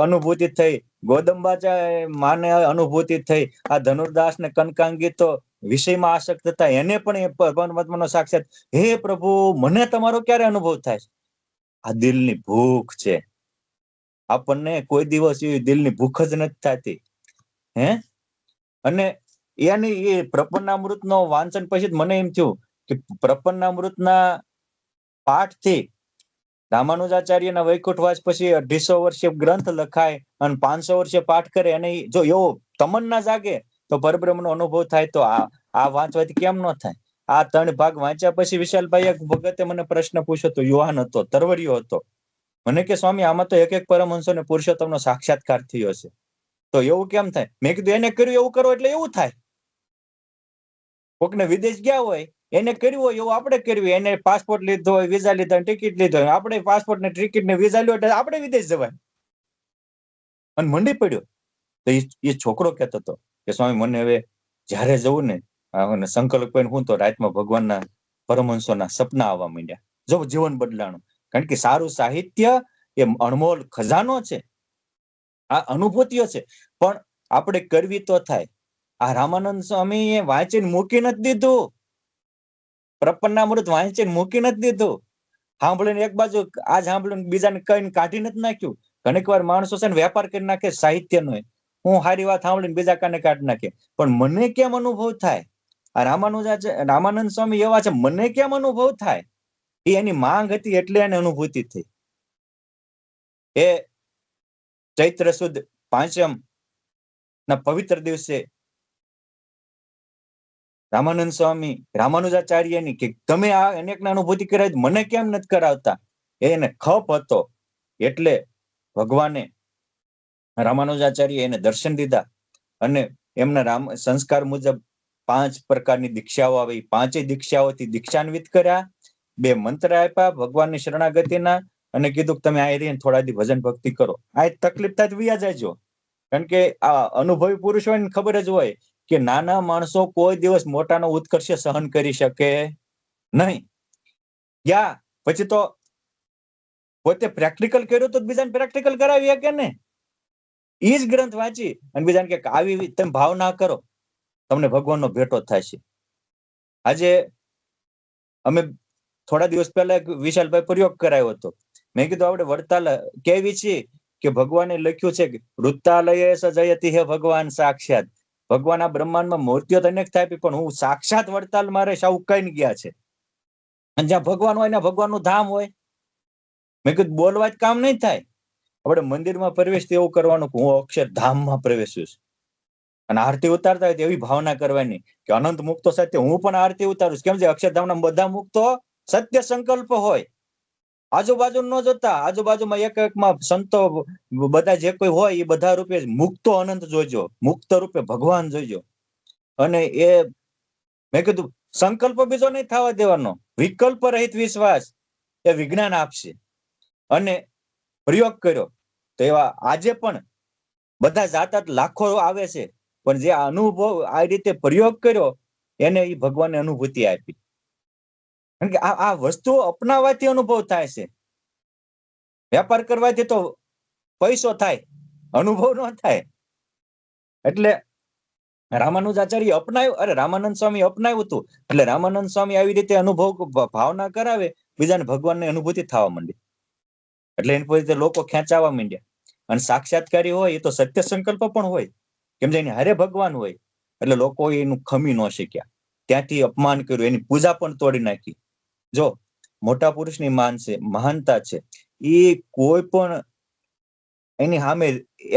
અનુભૂતિ થઈ, ગોદંબા માને અનુભૂતિ થઈ, આ ધનુર્દાસ ને કનકાંગી તો વિષયમાં આસક્ત હતા, એને પણ પરમાત્માનો સાક્ષાત. હે પ્રભુ, મને તમારો ક્યારે અનુભવ થાય? આ દિલની ભૂખ છે. આપણને કોઈ દિવસ એવી દિલની ભૂખ જ નથી થતી. અને એની એ પ્રપન્નામૃતનો વાંચન પછી મને એમ થયું કે પ્રપન્નામૃતના પાઠથી રામાનુજાચાર્યના વૈકુંઠવાસ પછી 250 વર્ષે ગ્રંથ લખાય અને 500 વર્ષે પાઠ કરે, અને જો એવો તમન્ના જાગે તો પરબ્રહ્મનો અનુભવ થાય. તો આ વાંચવાથી કેમ ન થાય? આ 3 ભાગ વાંચ્યા પછી વિશાલભાઈ એક ભગતે મને પ્રશ્ન પૂછ્યો, તો યુવાન હતો, તરવરિયો હતો, મને કે સ્વામી, આમાં તો એક પરમહંસો ને પુરુષોત્તમનો સાક્ષાત્કાર થયો છે, તો એવું કેમ થાય? મેં કીધું એને કર્યું એવું કરો એટલે એવું થાય. કોકને વિદેશ ગયા હોય, એને કર્યું હોય એવું આપણે કર્યું, એને પાસપોર્ટ લીધો હોય, વિઝા લીધા, ટિકિટ લીધો હોય, આપણે પાસપોર્ટ ને ટિકિટ ને વિઝા લ્યો એટલે આપણે વિદેશ જવાય. અને મંડી પડ્યો. તો એ છોકરો કહેતો હતો કે સ્વામી, મને હવે જ્યારે જવું ને સંકલ્પ કરીને હું તો રાતમાં ભગવાનના પરમહંસોના સપના આવવા માંડ્યા. જો જીવન બદલાણું. કારણ કે સારું સાહિત્ય એ અણમોલ ખજાનો છે, આ અનુભૂતિઓ છે, પણ આપણે કરવી તો થાય. આ રામાનંદ સ્વામી વાંચીને મૂકી નથી દીધું, પ્રપન્નામૃત વાંચીને મૂકી નથી દીધું. સાંભળીને એક બાજુ આજ સાંભળીને બીજાને કહીને કાઢી નથી નાખ્યું. ઘણીક વાર માણસો છે ને વેપાર કરી નાખે સાહિત્યનો, હું સારી વાત સાંભળીને બીજા કાને કાઢી નાખે. પણ મને કેમ અનુભવ થાય? આ રામાનંદ સ્વામી એવા છે, મને કેમ અનુભવ થાય? એ એની માંગ હતી એટલે એને અનુભૂતિ થઈ. એ ચૈત્ર સુદ 5મ ના પવિત્ર દિવસે રામાનંદ સ્વામી રામાનુજાચાર્યની કે તમે આ અનેકને અનુભૂતિ કરાવી, મને કેમ નથી કરાવતા? એને ખપ હતો એટલે ભગવાને રામાનુજાચાર્ય એને દર્શન દીધા અને એમના સંસ્કાર મુજબ 5 પ્રકારની દીક્ષાઓ આવી. 5 દીક્ષાઓથી દીક્ષાન્વિત કર્યા, 2 મંત્ર આપ્યા ભગવાનની શરણાગતિના અને કીધું કે તમે આ રહીને થોડા દી ભજન ભક્તિ કરો. આ તકલીફ થાય તો વ્યા જાયજો. કારણ કે આ અનુભવી પુરુષ હોય ને ખબર જ હોય કે નાના માણસો કોઈ દિવસ મોટાનો ઉત્કર્ષ સહન કરી શકે નહીં. યા પછી તો પોતે પ્રેક્ટિકલ કર્યું તો બીજાને પ્રેક્ટિકલ કરાવી શકે ને. એ જ ગ્રંથ વાંચી અને બીજાને કે આવી તમે ભાવના કરો, તમને ભગવાનનો ભેટો થાય છે. આજે અમે થોડા દિવસ પહેલા એક વિશાલભાઈ પ્રયોગ કરાયો હતો. મેં કીધું આપણે વડતાલ કેવી છીએ કે ભગવાને લખ્યું છે કે વૃત્તાલય સજયતી હે ભગવાન સાક્ષાત. ભગવાન આ બ્રહ્માંડમાં મૂર્તિઓ તો અનેક થાય પણ હું સાક્ષાત વડતાલ મારે સાવ કઈ ગયા છે. અને જ્યાં ભગવાન હોય ને ભગવાનનું ધામ હોય. મેં કીધું બોલવા જ કામ નહીં થાય. આપણે મંદિરમાં પ્રવેશથી એવું કરવાનું કે હું અક્ષરધામમાં પ્રવેશું છું. અને આરતી ઉતારતા હોય એવી ભાવના કરવાની કે અનંત મુક્તો સત્ય હું પણ આરતી ઉતારું છું. કેમ છે અક્ષરધામના બધા મુક્તો સત્ય સંકલ્પ હોય. આજુબાજુ ન જોતા, આજુબાજુમાં એક એકમાં સંતો બધા જે કોઈ હોય એ બધા રૂપે મુક્તો અનંત જોઈજો, મુક્ત રૂપે ભગવાન જોઈજો. અને એ મેં કીધું સંકલ્પ બીજો નહીં થવા દેવાનો, વિકલ્પ રહિત વિશ્વાસ એ વિજ્ઞાન આપશે. અને પ્રયોગ કર્યો તો એવા આજે પણ બધા જાતા લાખો આવે છે, પણ જે અનુભવ આ રીતે પ્રયોગ કર્યો એને એ ભગવાનને અનુભૂતિ આપી. કારણ કે આ વસ્તુ અપનાવવાથી અનુભવ થાય છે. વેપાર કરવાથી તો પૈસો થાય, અનુભવ ન થાય. એટલે રામાનુજાચાર્ય અપનાવ્યું, અરે રામાનંદ સ્વામી અપનાવ્યું હતું. એટલે રામાનંદ સ્વામી આવી રીતે અનુભવ ભાવના કરાવે, બીજાને ભગવાનની અનુભૂતિ થવા માંડી. એટલે એની રીતે લોકો ખેંચાવા માંડ્યા. અને સાક્ષાત્કારી હોય એ તો સત્ય સંકલ્પ પણ હોય, કેમ કે એની હારે ભગવાન હોય. એટલે લોકો એનું ખમી ન શક્યા, ત્યાંથી અપમાન કર્યું, એની પૂજા પણ તોડી નાખી. જો મોટા પુરુષની માન છે, મહાનતા છે, એ કોઈ પણ એની સામે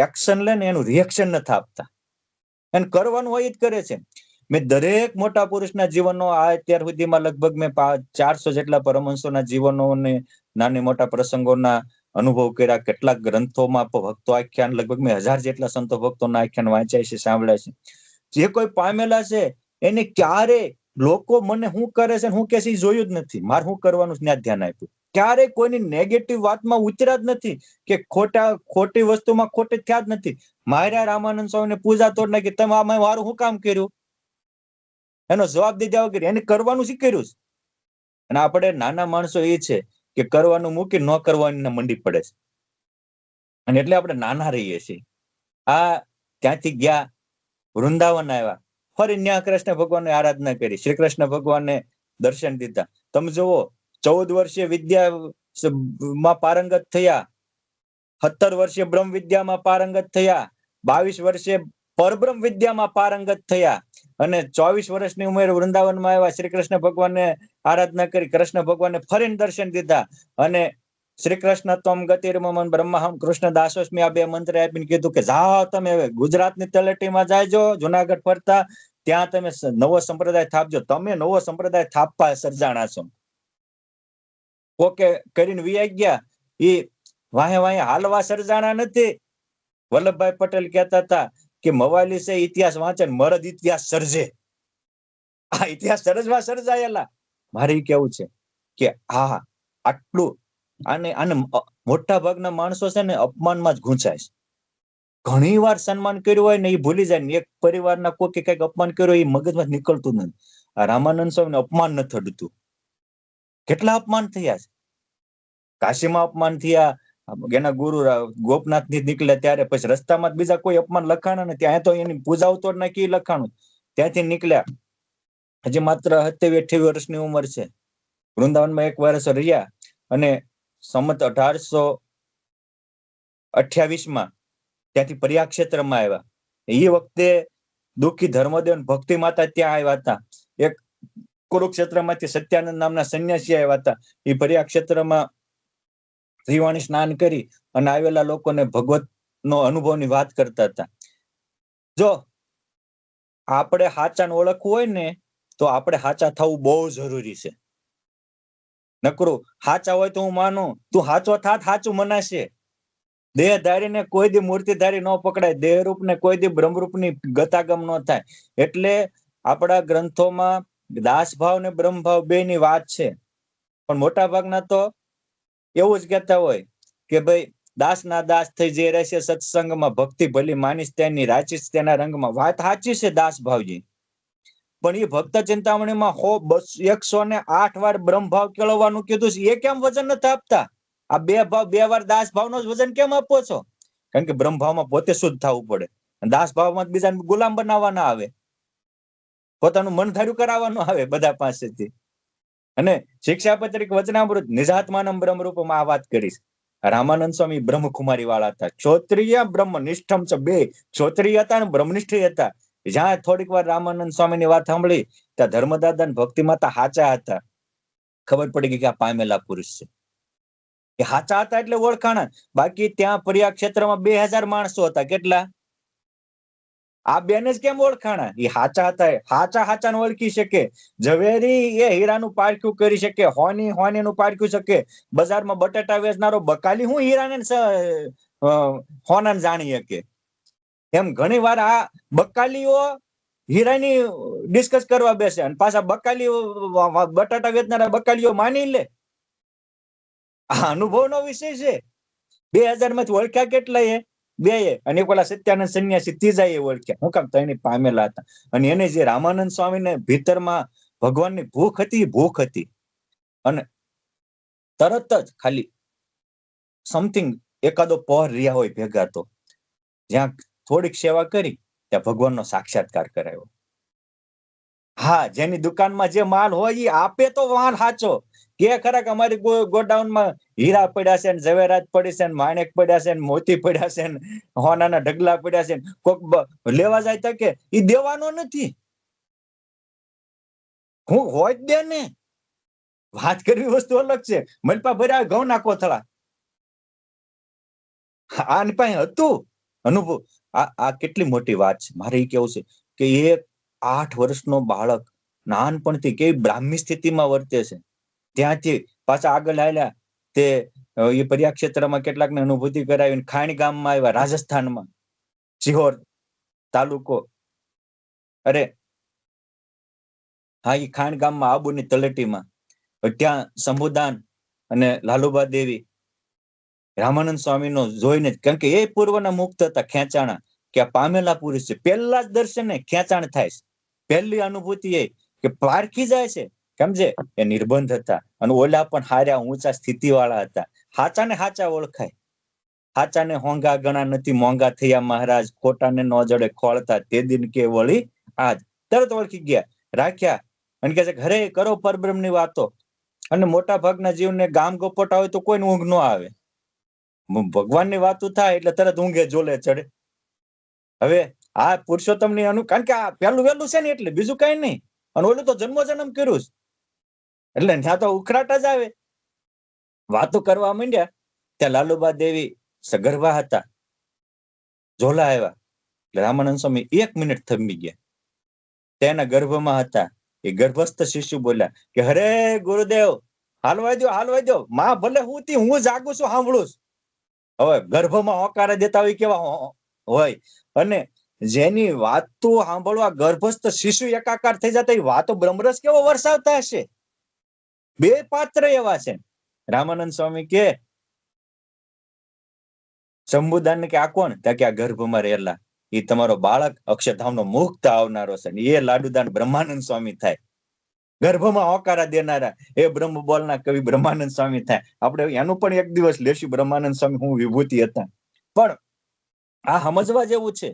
એક્શન લે ને એનું રિએક્શન નથી આપતા. એને કરવાનું હોય જ કરે છે. મેં દરેક મોટા પુરુષના જીવનનો આ અત્યાર સુધીમાં લગભગ મેં 400 જેટલા પરમહંસોના જીવનો અને નાની મોટા પ્રસંગોના અનુભવ કર્યા. કેટલાક ગ્રંથોમાં ભક્તો આખ્યાન, લગભગ મેં 1000 જેટલા સંતો ભક્તોના આખ્યાન વાંચ્યા છે, સાંભળ્યા છે. જે કોઈ પામેલા છે એને ક્યારે લોકો મને શું કરે છે શું કે છે જોયું જ નથી. મારે શું કરવાનું ત્યાં ધ્યાન આપ્યું. ક્યારેય કોઈની નેગેટિવ વાતમાં ઉતર્યા જ નથી કે ખોટી વસ્તુમાં ખોટી થયા જ નથી. માર્યા રામાનંદ સ્વામીને પૂજા તોડ નાખી, તમે આમાં મારું શું કામ કર્યું? એનો જવાબ દીધા વગર એને કરવાનું શીખ્યું. અને આપણે નાના માણસો એ છે કે કરવાનું મૂકી ન કરવાની મંડી પડે છે. અને એટલે આપણે નાના રહીએ છીએ. આ ત્યાંથી ગયા, વૃંદાવન આવ્યા, ફરી ન્યા કૃષ્ણ ભગવાનની આરાધના કરી, શ્રી કૃષ્ણ ભગવાનને દર્શન દીધા. તમે જુઓ 14 વર્ષીય વિદ્યામાં પારંગત થયા, 17 વર્ષીય બ્રહ્મ વિદ્યામાં પારંગત થયા, 22 વર્ષે પરબ્રહ્મ વિદ્યામાં પારંગત થયા અને 24 વર્ષની ઉંમરે વૃંદાવનમાં આવ્યા, શ્રી કૃષ્ણ ભગવાનને આરાધના કરી, કૃષ્ણ ભગવાનને ફરીને દર્શન દીધા અને શ્રી કૃષ્ણ તમ ગતિર્મમ બ્રહ્મહમ કૃષ્ણ દાસોસ્મી આ 2 મંત્ર આપીને કીધું કે જાઓ તમે હવે ગુજરાતની તલેટીમાં જાયજો, જુનાગઢ ફરતા, ત્યાં તમે નવો સંપ્રદાય થાપજો. તમે નવો સંપ્રદાય થાપવા સર્જાણા છો. કોકે કરીને વિયા ગયા, એ વાહે વાહે હાલવા સર્જાણા નથી. વલ્લભભાઈ પટેલ કહેતા હતા કે મવાલી છે ઇતિહાસ વાંચે, મરદ ઇતિહાસ સર્જે. આ ઇતિહાસ સર્જવા સર્જાયેલા. મારે કેવું છે કે હા આટલું આને મોટા ભાગના માણસો છે ને અપમાનમાં જ ગૂંચાય છે. ઘણી વાર સન્માન કર્યું હોય ને એ ભૂલી જાય ને. એક પરિવારના કોઈ કઈક અપમાન કર્યું એ મગજમાં નીકળતું નથી. આ રામાનંદ સ્વામીને અપમાન નથી અડતું. કેટલા અપમાન થયા છે. કાશીમાં અપમાન થયા, એના ગુરુ ગોપનાથ થી નીકળ્યા ત્યારે પછી રસ્તામાં જ બીજા કોઈ અપમાન લખાણા ને ત્યાં તો એની પૂજાઓ તો નાખી લખાણું. ત્યાંથી નીકળ્યા, હજી માત્ર 27-28 વર્ષની ઉંમર છે. વૃંદાવનમાં 1 વર્ષ રહ્યા અને સંમત 1828 ત્યાંથી પ્રયાગ ક્ષેત્રમાં આવ્યા. એ વખતે દુઃખી ધર્મદેવ ભક્તિ માતા ત્યાં આવ્યા હતા. એક કુરુક્ષેત્રમાંથી સત્યાનંદ નામના સંન્યાસી આવ્યા હતા. એ પ્રયાગ ક્ષેત્રમાં ત્રિવાણી સ્નાન કરી અને આવેલા લોકોને ભગવત નો અનુભવની વાત કરતા હતા. જો આપણે હાચાને ઓળખવું હોય ને તો આપણે હાચા થવું બહુ જરૂરી છે. નકરું હાચા હોય તો હું માનું, તું હાચો થાત હાચું મનાશે. દેહધારીને કોઈ દી મૂર્તિધારી ન પકડાય, દેહરૂપ ને કોઈ દી બ્રહ્મરૂપની ગતાગમ ન થાય. એટલે આપણા ગ્રંથોમાં દાસભાવ ને બ્રહ્મભાવ બે ની વાત છે. પણ મોટા ભાગના તો એવું જ કહેતા હોય કે ભાઈ દાસના દાસ થઈ જે રહેશે સત્સંગમાં, ભક્તિ ભલી માનીશ તેની રાચીશ તેના રંગમાં. વાત સાચી છે દાસભાવજી, પણ એ ભક્ત ચિંતામણીમાં 108 વાર બ્રહ્મભાવ કેળવવાનું કીધું છે. એ કેમ વજન નથી આપતા? આ બે ભાવ 2 વાર દાસ ભાવનો જ વજન કેમ આપો છો? કારણ કે બ્રહ્મભાવમાં પોતે શુદ્ધ થવું પડે, દાસ ભાવમાં બીજાને ગુલામ બનાવવાના આવે, પોતાનું મન ધાર્યું કરાવવાનું આવે બધા પાસેથી. અને શિક્ષાપત્રિક વચનામૃત નિજાત્માનમ બ્રહ્મરૂપમાં આ વાત કરીશ. રામાનંદ સ્વામી બ્રહ્મકુમારી વાળા હતા. ક્ષોત્રિય બ્રહ્મનિષ્ઠમ છે, બે ક્ષોત્રિય હતા અને બ્રહ્મનિષ્ઠ હતા. જ્યાં થોડીક વાર રામાનંદ સ્વામીની વાત સાંભળી ત્યાં ધર્મદાદા અને ભક્તિ માતા હાચા હતા. ખબર પડી ગઈ કે આ પામેલા પુરુષ છે. એ હાચા હતા એટલે ઓળખાણા. બાકી ત્યાં પ્રયાગ ક્ષેત્રમાં 2000 માણસો હતા. કેટલા? આ બેને જ કેમ ઓળખાણા? એ હાચા હતા. હાચાને ઓળખી શકે. ઝવેરી એ હીરાનું પારખું કરી શકે, હોનીનું પારખું શકે. બજારમાં બટાટા વેચનારો બકાલી હું હીરાને હોનાને જાણી શકે. એમ ઘણી વાર આ બકાલીઓ હીરાની ડિસ્કસ કરવા બેસે અને પાછા બકાલીઓ બટાટા વેચનારા બકાલીઓ માની લે. આ અનુભવનો વિષય છે. 2000 માંથી ઓળખ્યા કેટલા? બે. અને પેલા સત્યાનંદ સંન્યાસી ત્રીજા એ ઓળખ્યા. હું કામ? તો એની પામેલા હતા. અને એને જે રામાનંદ સ્વામીને ભીતરમાં ભગવાનની ભૂખ હતી, ભૂખ હતી. અને તરત જ ખાલી સમથિંગ એકાદો પહોર રહ્યા હોય ભેગા, તો જ્યાં થોડીક સેવા કરી ત્યાં ભગવાનનો સાક્ષાત્કાર કરાયો. હા, જેની દુકાનમાં જે માલ હોય એ આપે તો માલ સાચો. કે ખરા કે અમારી ગોડાઉનમાં હીરા પડ્યા છે, ઝવેરાત પડી છે, માણેક પડ્યા છે, મોતી પડ્યા છે, હોનાના ઢગલા પડ્યા છે. કોક લેવા જાય તો કે ઈ દેવાનો નથી. હું હોય જ દે ને. વાત કરવી વસ્તુ અલગ છે. મલપા ભર્યા ઘઉં ના કોથળા, આની પાસે હતું અનુભવ. આ કેટલી મોટી વાત છે. મારે એ કેવું છે કે એક 8 વર્ષનો બાળક નાનપણથી કેવી બ્રાહ્મી સ્થિતિમાં વર્તે છે. ત્યાંથી પાછા આગળ આવ્યા તે એ પ્રયાગ ક્ષેત્રમાં કેટલાકને અનુભૂતિ કરાવી. ખાણી ગામમાં આવ્યા, રાજસ્થાનમાં, સિહોર તાલુકો. અરે હા, એ ખાણ ગામમાં આબુની તળેટીમાં ત્યાં શંભુદાન અને લાલુબા દેવી રામાનંદ સ્વામીનો જોઈને, કારણ કે એ પૂર્વના મુક્ત હતા, ખેંચાણા કે આ પામેલા પુરુષ છે. પહેલા જ દર્શને ખેંચાણ થાય છે. પહેલી અનુભૂતિ એ કે પારખી જાય છે. સમજે? એ નિર્બંધ હતા અને ઓલા પણ હાર્યા ઊંચા સ્થિતિ વાળા હતા. હાચાને હાચા ઓળખાય. હાચાને હોંગા ગણા નથી મોંઘા થયા મહારાજ, ખોટાને ન જડે ખોળતા તે દિન કે વળી આજ. તરત ઓળખી ગયા, રાખ્યા અને કે છે ઘરે કરો પરબ્રહ્મની વાતો. અને મોટા ભાગના જીવને ગામ ગોપટા હોય તો કોઈને ઊંઘ ન આવે. ભગવાનની વાતો થાય એટલે તરત ઊંઘે જોલે ચડે. હવે આ પુરુષોત્તમની કારણ કે આ પહેલું વહેલું છે ને, એટલે બીજું કઈ નહીં. અને ઓલું તો જન્મ કર્યું છે એટલે ત્યાં તો ઉખરાટ જ આવે. વાતો કરવા માંડ્યા ત્યાં લાલુબા દેવી સગર્ભા હતા. ઝોલા આવ્યા એટલે રામાનંદ સ્વામી 1 મિનિટ થંભી ગયા. તેના ગર્ભમાં હતા. એ ગર્ભસ્થ શિશુ બોલ્યા કે હરે ગુરુદેવ, હાલવા દો. માં ભલે હું જાગું છું, સાંભળું છું. હવે ગર્ભમાં હોકારા દેતા હોય કેવા હોય. અને જેની વાતો સાંભળવા ગર્ભસ્થ શિશુ એકાકાર થઈ જતા, એ વાતો બ્રહ્મરસ કેવો વરસાવતા હશે. 2 પાત્ર એવા છે. રામાનંદ સ્વામી કે શંભુદાન કે આ કોણ? ત્યાં કે આ ગર્ભમાં રહેલા એ તમારો બાળક અક્ષરધામનો મુક્ત આવનારો છે. એ લાડુદાન બ્રહ્માનંદ સ્વામી થાય. ગર્ભમાં હોકારા દેનારા એ બ્રહ્મ બોલના કવિ બ્રહ્માનંદ સ્વામી થાય. આપણે એનું પણ એક દિવસ લેશું, બ્રહ્માનંદ સ્વામી હું વિભૂતિ હતા. પણ આ સમજવા જેવું છે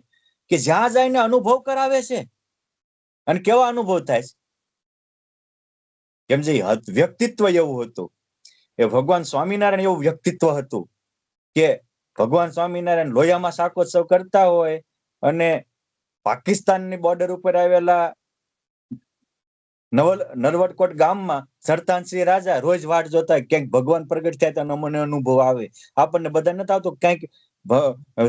કે જ્યાં જઈને અનુભવ કરાવે છે, અને કેવા અનુભવ થાય છે. કેમ જે વ્યક્તિત્વ એવું હતું, એ ભગવાન સ્વામિનારાયણ એવું વ્યક્તિત્વ હતું કે ભગવાન સ્વામિનારાયણ લોયામાં શાકોત્સવ કરતા હોય અને પાકિસ્તાનની બોર્ડર ઉપર આવેલા નરવડકોટ ગામમાં સરતાનસિંહ રાજા રોજ વાટ જોતા હોય ક્યાંક ભગવાન પ્રગટ થાય તો મને અનુભવ આવે. આપણને બધા નથી આવતો ક્યાંક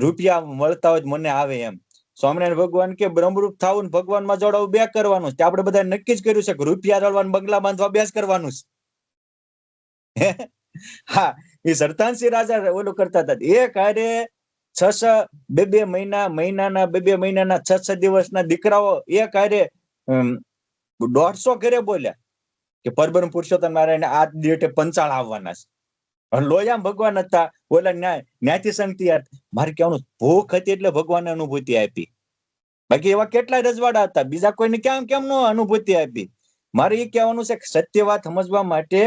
રૂપિયા મળતા હોય મને આવે એમ. સ્વામિનારાયણ ભગવાન કે બ્રહ્મરૂપ થવું ને ભગવાનમાં જોડાવું બે કરવાનું છે. આપણે બધા નક્કી જ કર્યું છે કે રૂપિયા રળવાનું બંગલા બાંધવા અભ્યાસ કરવાનું છે. હા, એ સરતાનસિંહ રાજા ઓલું કરતા હતા. એ કાર્ય 6 મહિનાના 2 મહિનાના 6 દિવસના દીકરાઓ એ કાર્ય 150 ઘરે બોલ્યા કે પરબ્રહ્મ પુરુષોત્તમ નારાયણ આ ડેટે પંચાળ આવવાના છે. લોયામ ભગવાન હતા, ઓલા ન્યાયથી સંગતિ. મારે કહેવાનું ભૂખ હતી એટલે ભગવાનને અનુભૂતિ આપી. બાકી એવા કેટલાય રજવાડા હતા, બીજા કોઈને કેમ નો અનુભૂતિ આપી. મારે એ કહેવાનું છે કે સત્ય વાત સમજવા માટે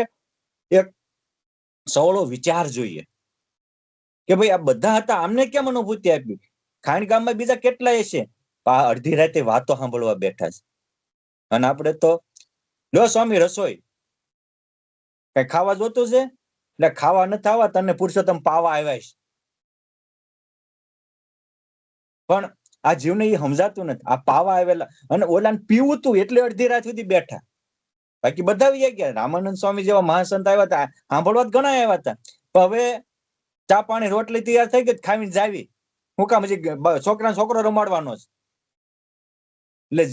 એક સવળો વિચાર જોઈએ કે ભાઈ આ બધા હતા, આમને કેમ અનુભૂતિ આપી. ખાણ ગામમાં બીજા કેટલાય છે, અડધી રાતે વાતો સાંભળવા બેઠા છે. અને આપણે તો લો સ્વામી રસોઈ કઈ ખાવા જોતું છે, એટલે ખાવા નથી આવવા, તને પુરુષોત્તમ પાવા આવ્યા છે. પણ આ જીવને એ સમજાતું નથી. આ પાવા આવેલા અને ઓલાને પીવું તું એટલે અડધી રાત સુધી બેઠા. બાકી બધા આવી ગયા. રામાનંદ સ્વામી જેવા મહાસંત આવ્યા હતા, સાંભળવા ઘણા આવ્યા હતા. પણ હવે ચા પાણી રોટલી તૈયાર થઈ ગઈ, ખાવીને જાવી. હું કામ હજી છોકરો રમાડવાનો છે. એટલે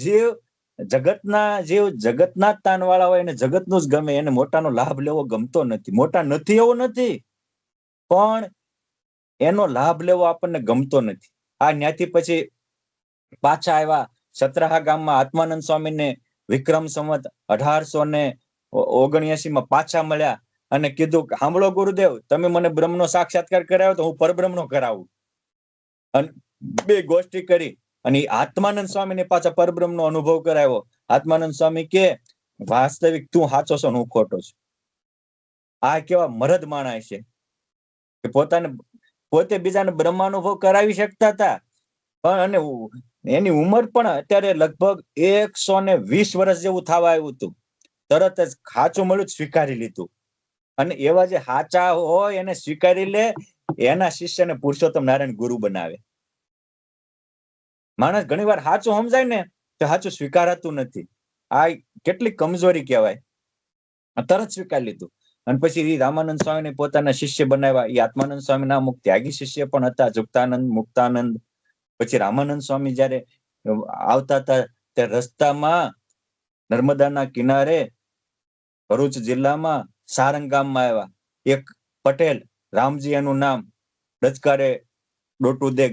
જગતના તાન વાળા હોય એને જગતનું જ ગમે, એને મોટાનો લાભ લેવો ગમતો નથી. મોટા નથી એવું નથી, પણ એનો લાભ લેવો આપણને ગમતો નથી. આ ન્યાથી પછી પાછા આવ્યા સત્રાહા ગામમાં આત્માનંદ સ્વામીને વિક્રમ સંવત 1879 પાછા મળ્યા અને કીધું કે સાંભળો ગુરુદેવ, તમે મને બ્રહ્મનો સાક્ષાત્કાર કરાવ્યો તો હું પરબ્રહ્મનો કરાવું. અને બે ગોષ્ઠી કરી અને આત્માનંદ સ્વામીને પાછા પરબ્રહ્મનો અનુભવ કરાવ્યો. આત્માનંદ સ્વામી કે વાસ્તવિક તું સાચો છો, હું ખોટો છું. આ કેવા મરદ માણસ છે કે પોતે બીજાને બ્રહ્માનુભવ કરાવી શકતા હતા. પણ અને એની ઉંમર પણ અત્યારે લગભગ 120 વર્ષ જેવું થવા આવ્યું હતું. તરત જ સાચું મળ્યું સ્વીકારી લીધું. અને એવા જે સાચા હોય એને સ્વીકારી લે, એના શિષ્યને પુરુષોત્તમ નારાયણ ગુરુ બનાવે. માણસ ઘણી વાર સાચું સમજાય ને તો સાચું સ્વીકારાતું નથી. આ કેટલી કમજોરી કહેવાય. તરત સ્વીકારી લીધું. અને પછી રામાનંદ સ્વામીને પોતાના શિષ્ય બનાવ્યા. એ આત્માનંદ સ્વામીના અમુક ત્યાગી શિષ્ય પણ હતા, જુક્તાનંદ, મુક્તાનંદ. પછી રામાનંદ સ્વામી જયારે આવતા હતા ત્યારે રસ્તામાં નર્મદાના કિનારે ભરૂચ જિલ્લામાં સારંગ ગામમાં આવ્યા. એક પટેલ, રામજી એનું નામ, ડચકારે ડોટું દે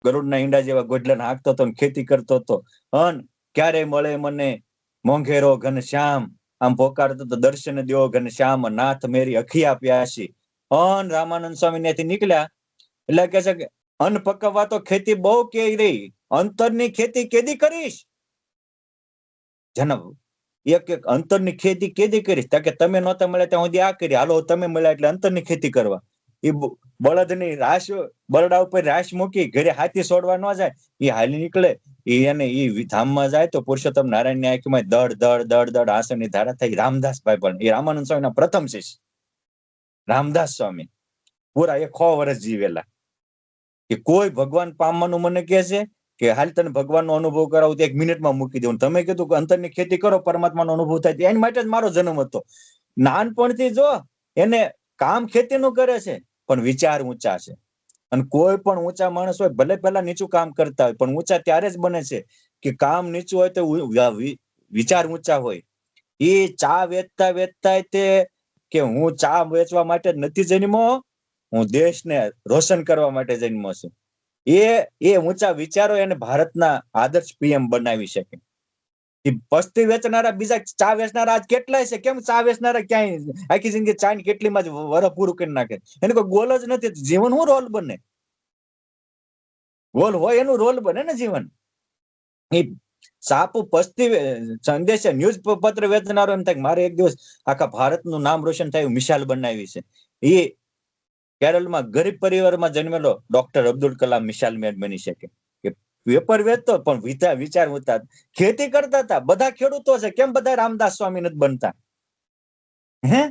ગરુડના ઈંડા જેવા ગોડલા હાંકતો હતો, ખેતી કરતો હતો. અન ક્યારે મળે મને મોંઘેરો ઘનશ્યામ, આમ પોકારતો તો દર્શન દ્યો ઘનશ્યામ, નાથ મેરી અખિયા પ્યાસી. અન રામાનંદ સ્વામી ત્યાંથી નીકળ્યા એટલે કે છે કે અન્ન પકવવા તો ખેતી બહુ કે રહી, અંતરની ખેતી કેદી કરીશ. જનમ એક અંતરની ખેતી કેદી કરીશ? કે તમે નહોતા મળ્યા ત્યાં સુધી આ કરી, હાલો તમે મળ્યા એટલે અંતરની ખેતી કરવા. એ બળદની રાશ, બરડા ઉપર રાશ મૂકી ઘરે હાથી છોડવા ન જાય, એ હાલી નીકળે. એને એ ધામમાં જાય તો પુરુષોત્તમ નારાયણ ની આંખમાં દડ દડ દડ દડ આંસુની ધારા થઈ. રામદાસભાઈ પણ એ રામાનંદ સ્વામીના પ્રથમ શિષ્ય રામદાસ સ્વામી પૂરા 100 વર્ષ જીવેલા. કે કોઈ ભગવાન પામવાનું મને કહે છે કે હાલ તને ભગવાનનો અનુભવ કરાવું તો 1 મિનિટમાં મૂકી દઉં. તમે કીધું કે અંતરની ખેતી કરો, પરમાત્માનો અનુભવ થાય, એની માટે જ મારો જન્મ હતો. નાનપણથી જો એને કામ ખેતીનું કરે છે, પણ વિચાર ઊંચા છે. અને કોઈ પણ ઊંચા માણસ હોય ભલે પહેલા નીચું કામ કરતા હોય, પણ ઊંચા ત્યારે જ બને છે કે કામ નીચું હોય તો વિચાર ઊંચા હોય. એ ચા વેચતા વેચતા તે કે હું ચા વેચવા માટે જ નથી જન્મો, હું દેશને રોશન કરવા માટે જન્મો છું. એ ઊંચા વિચારો એને ભારતના આદર્શ પીએમ બનાવી શકે. પસ્તી વેચનારા બીજા ચા વેચનારા આજ કેટલાય છે. કેમ ચા વેચનારા ક્યાંય આખી જિંદગી ચા ની કેટલીમાં જ વરસ પૂરું કરી નાખે. એને કોઈ ગોલ જ નથી. જીવન શું રોલ બને? ગોલ હોય એનું રોલ બને ને જીવન. એ સાપ પસ્તી સંદેશ ન્યૂઝ પત્ર વેચનારો એમ થાય કે મારે એક દિવસ આખા ભારતનું નામ રોશન થયું, મિસાલ બનાવી છે. એ કેરળમાં ગરીબ પરિવારમાં જન્મેલો ડોક્ટર અબ્દુલ કલામ મિસાલ મેન બની શકે. કે પેપર વેચતો પણ વિચાર હતા, ખેતી કરતા હતા. બધા ખેડૂતો છે, કેમ બધા રામદાસ સ્વામી નથી બનતા? હે,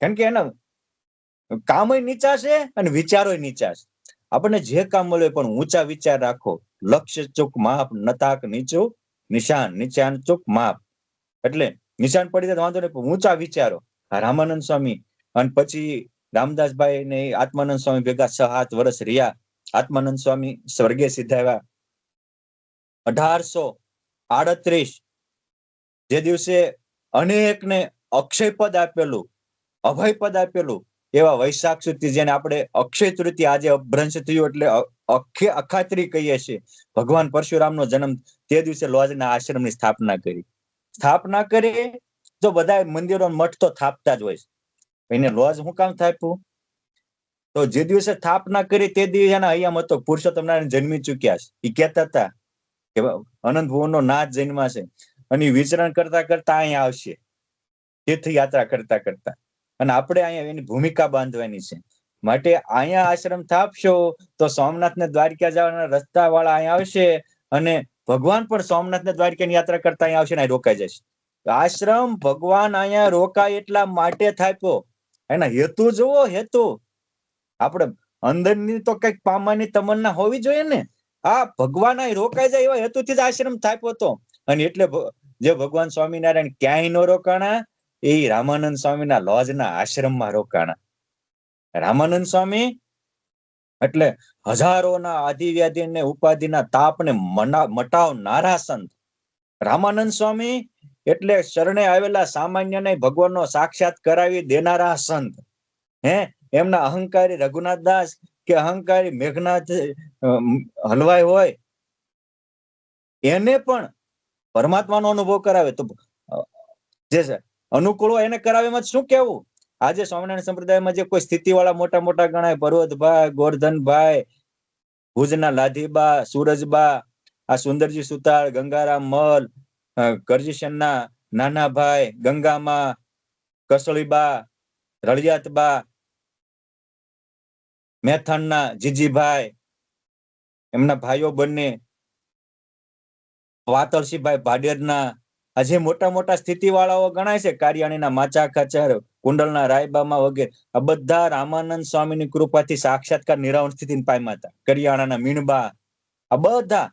કેમ કે એના કામય નીચા છે અને વિચારોય નીચા છે. આપણને જે કામ મળે પણ ઊંચા વિચાર રાખો. લક્ષ્ય ચૂક માપ, નતાક નીચું નિશાન, નિશાન ચૂક માપ. એટલે નિશાન પડી જાય તો વાંધો નહીં, પણ ઊંચા વિચારો. રામાનંદ સ્વામી અને પછી રામદાસભાઈ ને આત્માનંદ સ્વામી ભેગા 6-7 વર્ષ રહ્યા. આત્માનંદ સ્વામી સ્વર્ગે સિધાવ્યા 1838, જે દિવસે અનેકને અક્ષય પદ આપેલું, અભય પદ આપેલું, એવા વૈશાખ સુધી જેને આપણે અક્ષય તૃતીયા આજે અભ્રંશ થયું એટલે અખાત્રી કહીએ છીએ. ભગવાન પરશુરામનો જન્મ તે દિવસે લોજના આશ્રમની સ્થાપના કરી. સ્થાપના કરી તો બધા મંદિરો મઠ તો થાપતા જ હોય. એને લોજ શું કામ થાપ્યું? તો જે દિવસે સ્થાપના કરી તે દિવસે એના અહીંયા હતો પુરુષોત્તમ નારાયણ જન્મી ચુક્યા છે. એ કહેતા હતા કે અનંત ભુવનનો નાથ જન્મા છે અને વિચરણ કરતા કરતા અહીંયા આવશે, તીર્થયાત્રા કરતા કરતા. અને આપણે અહીંયા એની ભૂમિકા બાંધવાની છે. માટે અહીંયા આશ્રમ સ્થાપશો તો સોમનાથ ને દ્વારકા જવાના રસ્તા વાળા અહીંયા આવશે અને ભગવાન પણ સોમનાથ ને દ્વારકાની યાત્રા કરતા અહીંયા આવશે ને રોકાઈ જશે. આશ્રમ ભગવાન અહીંયા રોકાય એટલા માટે થાપ્યો. એના હેતુ જુઓ, હેતુ. આપણે અંદરની તો કઈક પામવાની તમન્ના હોવી જોઈએ ને. આ ભગવાન અહીં રોકાઈ જાય એવા હેતુથી જ આશ્રમ થાપ્યો હતો. અને એટલે જે ભગવાન સ્વામિનારાયણ ક્યાંય નો રોકાણા, એ રામાનંદ સ્વામીના લોજના આશ્રમમાં રોકાણા. રામાનંદ સ્વામી એટલે હજારોના આદિવ્યાધિ ને ઉપાધિના તાપને મટાવનારા સંત. રામાનંદ સ્વામી એટલે શરણે આવેલા સામાન્યને ભગવાનનો સાક્ષાત કરાવી દેનારા સંત. એમના અહંકારી રઘુનાથ દાસ કે અહંકારી મેઘનાથ હલવાઈ હોય એને પણ પરમાત્માનો અનુભવ કરાવે. તો જે અનુકૂળ હોય એને કરાવે, એમાં શું કેવું? આજે સ્વામિનારાયણ સંપ્રદાયમાં જે કોઈ સ્થિતિ વાળા મોટા મોટા ગણાય, પર્વતભાઈ, ગોરધનભાઈ, ભુજના લાધીબા, સુરજબા, આ સુંદરજી સુતાર, ગંગારામ મલ, કરજીશનના નાનાભાઈ, ગંગામાં, કસળીબા, રળિયાતબા, મેથાણના જીજીભાઈ, એમના ભાઈઓ બંને, વાતલસીભાઈ ભાડેરના, આ જે મોટા મોટા સ્થિતિ વાળાઓ ગણાય છે, કારિયાણીના માચા ખાચર, કુંડલના રાયબામાં વગેરે, આ બધા રામાનંદ સ્વામીની કૃપાથી સાક્ષાત્કાર નિરાવણ સ્થિતિને પામ્યા હતા. કરિયાણાના મીણબા, આ બધા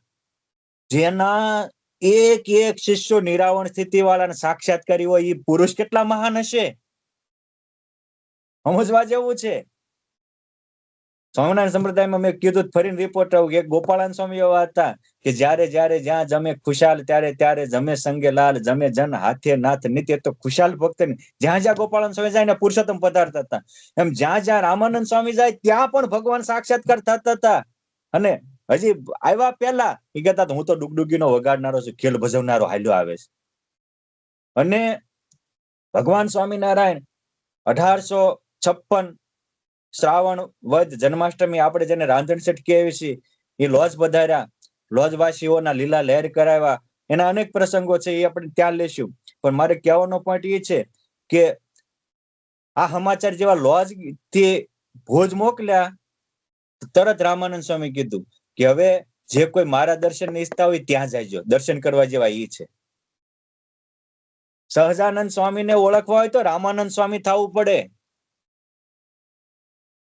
જેના એક એક શિષ્યો નિરાવણ સ્થિતિ વાળાને સાક્ષાત્કારી હોય, એ પુરુષ કેટલા મહાન હશે સમજવા જેવું છે. સ્વામિનારાયણ સંપ્રદાયમાં મેં કીધું, ફરીને રિપોર્ટ આવું કે ગોપાળાન સ્વામી એવા હતા કે જ્યારે જ્યારે જ્યાં જમે ખુશાલ, ત્યારે ત્યારે જમે સંગે લાલ, જમે જન હાથે નાથ નિત્ય. તો ખુશાલ ભક્ત જ્યાં જ્યાં ગોપાળાન સ્વામી જાય ને પુરુષોત્તમ પધારતા હતા. એમ જ્યાં જ્યાં રામાનંદ સ્વામી જાય ત્યાં પણ ભગવાન સાક્ષાત્કાર થતા હતા. અને હજી આવ્યા પહેલા એ કહેતા હું તો ડુગડુગીનો વગાડનારો છું, ખેલ ભજવનારો હાલ્યો આવે છે. અને ભગવાન સ્વામિનારાયણ 1856 શ્રાવણ વદ જન્માષ્ટમી, આપણે જેને રાંધણ શેઠ કહેવી છીએ, એ લોજ પધાર્યા, લોજવાસીઓના લીલા લહેર કરાવ્યા. એના અનેક પ્રસંગો છે, એ આપણે ત્યાં લેશું. પણ મારે કહેવાનો પોઈન્ટ એ છે કે આ સમાચાર જેવા લોજ થી ભોજ મોકલ્યા, તરત રામાનંદ સ્વામી કીધું કે હવે જે કોઈ મારા દર્શન ની ઈચ્છતા હોય ત્યાં જાયજો, દર્શન કરવા જેવા એ છે. સહજાનંદ સ્વામીને ઓળખવા હોય તો રામાનંદ સ્વામી થવું પડે.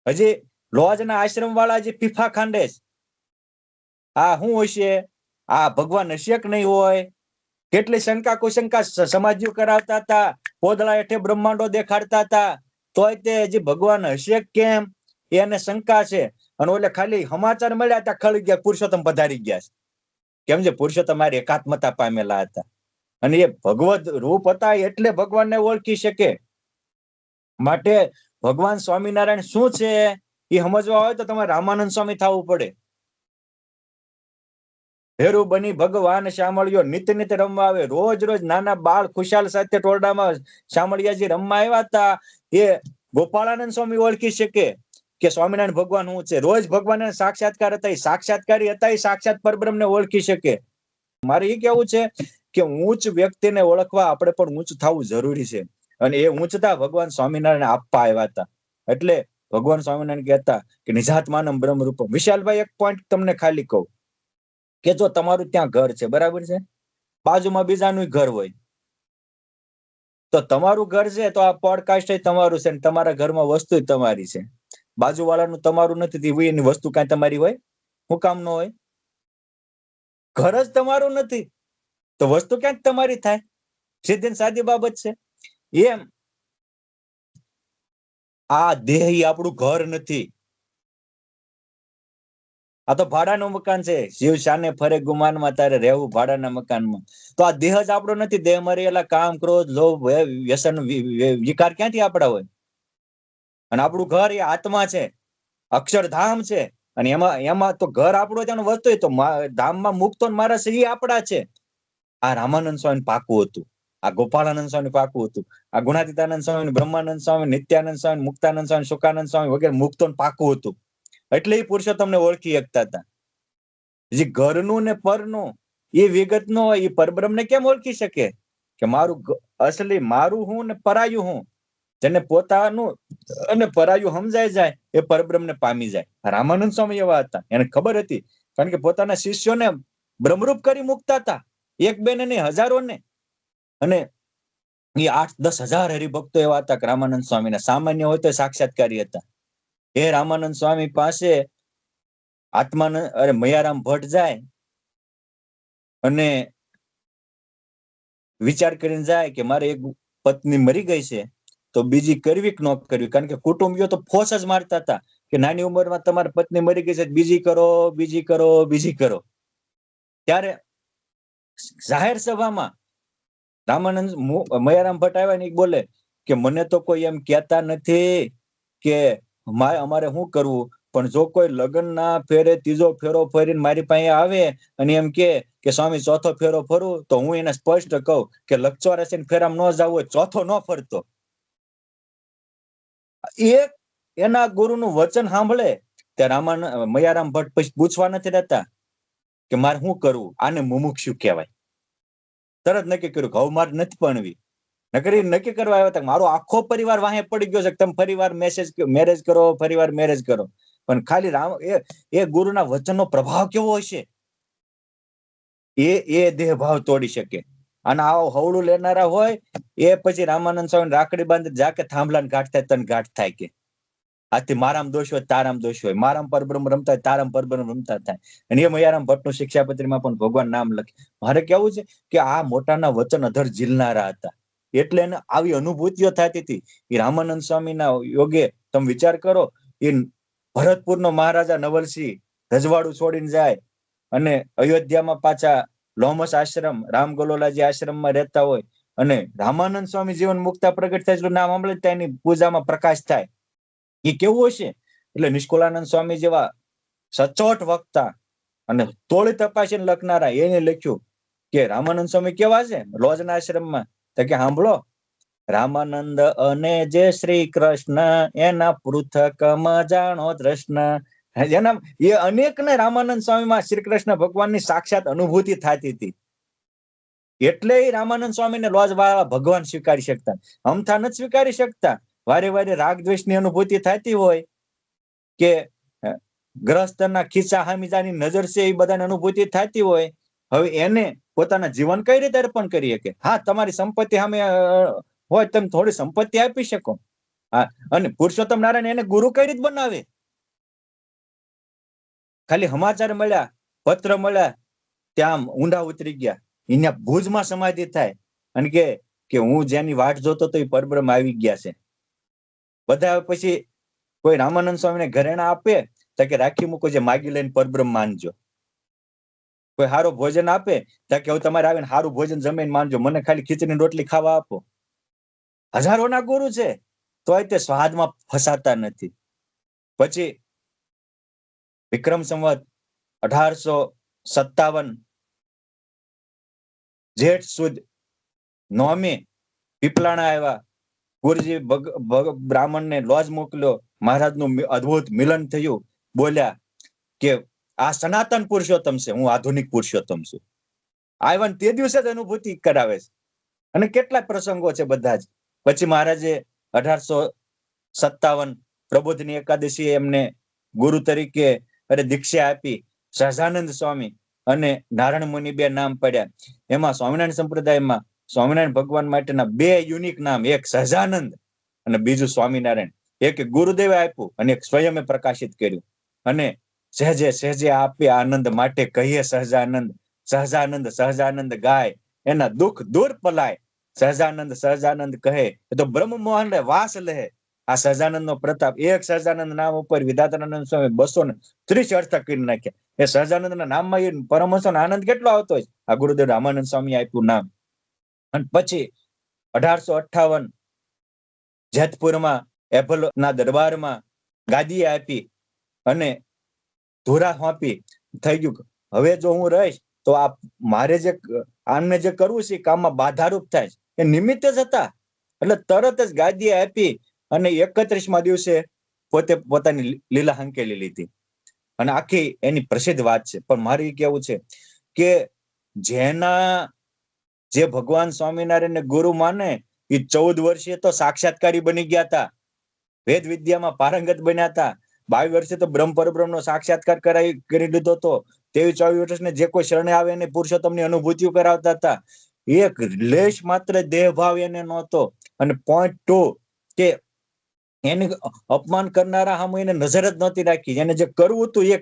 હજી લોજના આશ્રમ વાળા જે ફીફા ખાંડે છે, આ શું હશે, આ ભગવાન હશે કે નહીં હોય, કેટલી શંકા કુશંકા સમાજ્યો કરાવતા હતા, પોદળા હેઠે બ્રહ્માંડો દેખાડતા હતા, તોય તે હજી ભગવાન હશે કેમ એને શંકા છે. અને ઓલે ખાલી સમાચાર મળ્યા હતા, ખળી ગયા, પુરુષોત્તમ પધારી ગયા છે. કેમ છે? પુરુષોત્તમ મારી એકાત્મતા પામેલા હતા અને એ ભગવદ રૂપ હતા, એટલે ભગવાનને ઓળખી શકે. માટે ભગવાન સ્વામિનારાયણ શું છે એ સમજવા હોય તો તમારે રામાનંદ સ્વામી થવું પડે. હેરુ બની ભગવાન શામળિયો નિત નિત રમવા આવે. રોજ રોજ નાના બાળ ખુશાલ સાથે ટોરડામાં શામળિયાજી રમવા આવ્યા હતા. એ ગોપાળાનંદ સ્વામી ઓળખી શકે કે સ્વામિનારાયણ ભગવાન શું છે. રોજ ભગવાન સાક્ષાત્કાર હતા, એ સાક્ષાત્કારી હતા, એ સાક્ષાત પરબ્રહ્મને ઓળખી શકે. મારે એ કેવું છે કે ઊંચ વ્યક્તિને ઓળખવા આપણે પણ ઊંચ થવું જરૂરી છે, અને એ ઊંચતા ભગવાન સ્વામિનારાયણ આપવા આવ્યા હતા. એટલે ભગવાન સ્વામિનારાયણ કહેતા કે નિજાત્માનમ બ્રહ્મ રૂપમ. વિશાલભાઈ, એક પોઈન્ટ તમને ખાલી કહું કે જો તમારું ત્યાં ઘર છે, બરાબર છે, બાજુમાં બીજાનું ઘર હોય, તો તમારું ઘર છે તો આ પોડકાસ્ટ તમારું છે, તમારા ઘરમાં વસ્તુ તમારી છે. બાજુવાળાનું તમારું નથી, એની વસ્તુ કાંઈ તમારી હોય? શું કામ ન હોય? ઘર જ તમારું નથી તો વસ્તુ ક્યાંક તમારી થાય? સીધી ને સાદી બાબત છે. એમ આ દેહ આપણું ઘર નથી, આ તો ભાડાનું મકાન છે. શિવ શાને ફરે ગુમાનમાં, તારે રહેવું ભાડાના મકાનમાં. તો આ દેહ જ આપણો નથી. દેહ મરેલા કામ, ક્રોધ, લોભ, વ્યસન, વિકાર ક્યાંથી આપણા હોય? અને આપણું ઘર એ આત્મા છે, અક્ષરધામ છે. અને એમાં તો ઘર આપણું ત્યાંનું વસ્તુ હોય, તો ધામમાં મુક્તો મારા છે એ આપણા છે. આ રામાનંદ સ્વામી પાકું હતું, આ ગોપાળાનંદ સ્વામી પાકું હતું, આ ગુણાતીતાનંદ સ્વામી, બ્રહ્માનંદ સ્વામી, નિત્યાનંદ સ્વામી, મુક્તાનંદ સ્વામી, સુકાનંદ સ્વામી વગેરે મુક્તો પાકું હતું. એટલે એ પુરુષોત્તમને ઓળખી શકતા હતા. જે ઘરનું ને પરનું એ વિગત નો હોય, એ પરબ્રહ્મને કેમ ઓળખી શકે કે મારું અસલી મારું હું ને પરાયું હું? જેને પોતાનું અને પરાયું સમજાય જાય એ પરબ્રહ્મને પામી જાય. રામાનંદ સ્વામી એવા હતા, એને ખબર હતી, કારણ કે પોતાના શિષ્યોને બ્રહ્મરૂપ કરી મૂકતા હતા, એક બે ને હજારોને. અને એ 8-10 હજાર હરિભક્તો એવા હતા કે રામાનંદ સ્વામીના સામાન્ય હોય તો સાક્ષાત્કારી હતા. એ રામાનંદ સ્વામી પાસે આત્માનંદ અરે મયારામ ભટ્ટ જાય અને વિચાર કરીને જાય કે મારે એક પત્ની મરી ગઈ છે, તો બીજી કરવી કે ન કરવી? કારણ કે કુટુંબીઓ તો ફોસ જ મારતા હતા કે નાની ઉંમરમાં તમારી પત્ની મરી ગઈ છે, બીજી કરો, બીજી કરો, બીજી કરો. ત્યારે જાહેર સભામાં રામાનંદ મયારામ ભટ્ટ આવ્યા ને બોલે કે મને તો કોઈ એમ કહેતા નથી કે અમારે શું કરવું, પણ જો કોઈ લગ્ન ના ફેરે ત્રીજો ફેરો ફરીને મારી પાસે આવે અને એમ કે સ્વામી ચોથો ફેરો ફરું, તો હું એને સ્પષ્ટ કહું કે લક્ષવારસી ફેરામાં ન જવું હોય, ચોથો ન ફરતો. એક એના ગુરુનું વચન સાંભળે ત્યાં મયારામ ભટ્ટ પછી પૂછવા નથી રહેતા કે મારે શું કરવું, આને મુમુક્ષુ કહેવાય. તરત નક્કી કર્યું કે હવે મારે નથી ભણવી. નક્કી કરવા આવ્યા હતા મારો આખો પરિવાર વાહે પડી ગયો છે, તમે ફરીવાર મેરેજ કરો, ફરીવાર મેરેજ કરો. પણ ખાલી એ ગુરુના વચનનો પ્રભાવ કેવો હશે, એ દેહ ભાવ તોડી શકે. અને આવો હવળું લેનારા હોય એ પછી રામાનંદ સ્વામી રાખડી બાંધી જાકે થાંભલાને ગાંઠ થાય, તને ગાંઠ થાય કે આથી મારામ દોષ હોય તારામ દોષ હોય, મારામ પરબ્રહ્મ રમતા હોય તારામ પરબ્રહ્મ રમતા થાય. અને એ મયારામ ભટ્ટનું શિક્ષાપત્રીમાં પણ ભગવાન નામ લખે. મારે કેવું છે કે આ મોટાના વચન અધર ઝીલનારા હતા, એટલે એને આવી અનુભૂતિઓ થતી હતી. એ રામાનંદ સ્વામીના યોગે તમે વિચાર કરો, એ ભરતપુરનો મહારાજા નવલસિંહ રજવાડું છોડીને જાય અને અયોધ્યામાં પાછા લોમસ આશ્રમ, રામગોલોલાજી આશ્રમમાં રહેતા હોય, અને રામાનંદ સ્વામી જીવન મુક્તા પ્રગટ થાય એટલું નામ સાંભળે ત્યાં એની પૂજામાં પ્રકાશ થાય. એ કેવું હશે? એટલે નિષ્કુળાનંદ સ્વામી જેવા સચોટ વક્તા અને તોળી તપાસીને લખનારા એને લખ્યું કે રામાનંદ સ્વામી કેવા છે લોજના આશ્રમમાં, તો કે સાંભળો, રામાનંદ અને જે શ્રી કૃષ્ણ એના પૃથકમાં જાણો દ્રષ્ણ. એના એ અનેક ને રામાનંદ સ્વામીમાં શ્રી કૃષ્ણ ભગવાનની સાક્ષાત અનુભૂતિ થતી હતી. એટલે રામાનંદ સ્વામીને લોજ વાળા ભગવાન સ્વીકારી શકતા, અમથા નથી સ્વીકારી શકતા. વારે વારે રાગ દ્વેષની અનુભૂતિ થતી હોય કે ગ્રસ્તના ખિસ્સા હામીજાની નજર છે, એ બધાની અનુભૂતિ થતી હોય. હવે એને પોતાના જીવન કઈ રીતે અર્પણ કરી શકે? હા, તમારી સંપત્તિ સામે હોય, તમે થોડી સંપત્તિ આપી શકો. હા, અને પુરુષોત્તમ નારાયણ એને ગુરુ કઈ રીતે બનાવે? ખાલી સમાચાર મળ્યા, પત્ર મળ્યા, ત્યાં ઊંડા ઉતરી ગયા. અહીંયા ભુજમાં સમાધિ થાય અને કે હું જેની વાટ જોતો તો એ પરબ્રહ્મ આવી ગયા છે. બધા પછી કોઈ રામાનંદ સ્વામીને ઘરેણા આપે તો કે રાખી મૂકો, જે માગી લઈને પરબ્રહ્મ માનજો. કોઈ સારું ભોજન આપે તો કે તમારે આવીને સારું ભોજન જમીને માનજો, મને ખાલી ખીચડી રોટલી ખાવા આપો. હજારોના ગુરુ છે, તોય તે સ્વાદમાં ફસાતા નથી. પછી વિક્રમ સંવત 1857 જેઠ સુદ 9મી પીપલાણા આવ્યા. ગુરુજી બ્રાહ્મણને લોજ મોકલ્યો. મહારાજનું અદ્ભુત મિલન થયું. બોલ્યા કે આ સનાતન પુરુષોત્તમ છે, હું આધુનિક પુરુષોત્તમ છું. આવ્યા ને તે દિવસે જ અનુભૂતિ કરાવે છે. અને કેટલાક પ્રસંગો છે બધા જ. પછી મહારાજે 1857 પ્રબોધની એકાદશી એમને ગુરુ તરીકે દીક્ષા આપી. સહજાનંદ સ્વામી અને નારાયણ મુનિ બે નામ પડ્યા. એમાં સ્વામિનારાયણ સંપ્રદાયમાં સ્વામિનારાયણ ભગવાન માટેના બે યુનિક નામ, એક સહજાનંદ અને બીજું સ્વામિનારાયણ. એક ગુરુદેવે આપ્યું અને એક સ્વયંમે પ્રકાશિત કર્યું. અને સહેજે સહેજે આપે આનંદ માટે કહીએ સહજાનંદ, સહજાનંદ સહજાનંદ ગાય, એના દુઃખ દૂર પલાય. સહજાનંદ સહજાનંદ કહે એ તો બ્રહ્મ મોહન રે વાસ લહે. આ સહજાનંદ નો પ્રતાપ, એક સહજાનંદ નામ ઉપર વિધાતાનંદ સ્વામી 230 અર્થ કરી નાખ્યા. એ સહજાનંદ ના નામમાં એ પરમહંસો આનંદ કેટલો આવતો હોય. આ ગુરુદેવ રામાનંદ સ્વામી આપ્યું નામ. અને પછી 1858 જેતપુરમાં એપલના દરબારમાં ગાદી આપી અને ધોરા સોંપી. થઈ ગયું હવે જો હું રહીશ તો આ મારે જે આમને જે કરવું છે કામમાં બાધારૂપ થાય છે. એ નિમિત્ત જ હતા. એટલે તરત જ ગાદી આપી અને 31મા દિવસે પોતે પોતાની લીલા હંકેલી લીધી. અને આખી એની પ્રસિદ્ધ વાત છે. પણ મારે કેવું છે કે જેના જે ભગવાન સ્વામિનારાયણને ગુરુ માને એ 14 વર્ષે તો સાક્ષાત્કારી બની ગયા હતા, વેદ વિદ્યામાં પારંગત બન્યા હતા. 22 વર્ષે તો બ્રહ્મ પરબ્રહ્મનો સાક્ષાત્કાર કરી લીધો હતો. 23-24 વર્ષને જે કોઈ શરણે આવે એને પુરુષોત્તમની અનુભૂતિઓ કરાવતા હતા. એક લેશ માત્ર દેહભાવ એને નહોતો. અને પોઈન્ટ 2 કે એને અપમાન કરનારા સામે એને નજર જ નહોતી રાખી. એને જે કરવું હતું એ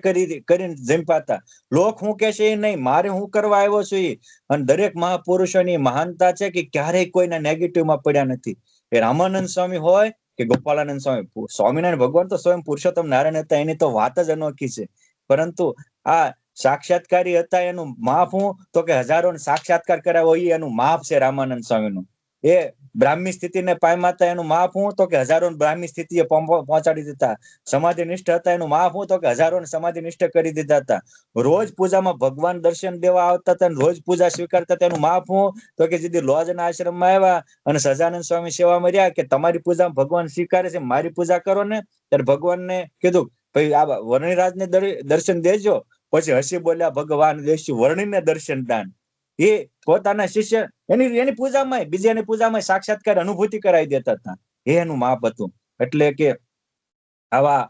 કરીને જંપાતા. લોક હું કહેશે એ નહીં, મારે હું કરવા આવ્યો છું એ. અને દરેક મહાપુરુષોની મહાનતા છે કે ક્યારેય કોઈના નેગેટિવમાં પડ્યા નથી. એ રામાનંદ સ્વામી હોય કે ગોપાળાનંદ સ્વામી, સ્વામિનારાયણ ભગવાન તો સ્વયં પુરુષોત્તમ નારાયણ હતા, એની તો વાત જ અનોખી છે. પરંતુ આ સાક્ષાત્કારી હતા એનું માપ હું તો કે હજારોને સાક્ષાત્કાર કરાવો એ એનું માપ છે રામાનંદ સ્વામીનું. એ બ્રાહ્મી સ્થિતિને પામ્યા હતા એનું માપ હું તો કે હજારોને બ્રાહ્મી સ્થિતિએ પહોંચાડી દીધા. સમાધિ નિષ્ઠ હતા એનું માપ હું તો કે હજારોને સમાધિ નિષ્ઠ કરી દીધા હતા. રોજ પૂજામાં ભગવાન દર્શન દેવા આવતા હતા, રોજ પૂજા સ્વીકારતા હતા એનું માપ હું તો કે જેથી લોજના આશ્રમમાં આવ્યા અને સહજાનંદ સ્વામી સેવામાં રહ્યા કે તમારી પૂજામાં ભગવાન સ્વીકારે છે, મારી પૂજા કરો ને. ત્યારે ભગવાનને કીધું ભાઈ આ વર્ણિરાજને દર્શન દેજો. પછી હસી બોલ્યા ભગવાન દેશું વર્ણિને દર્શન દાન. એ પોતાના શિષ્ય એની પૂજામાં બીજાની પૂજામાં સાક્ષાત્કાર અનુભૂતિ કરાવી દેતા હતા. એનું માપ હતું. એટલે કે આવા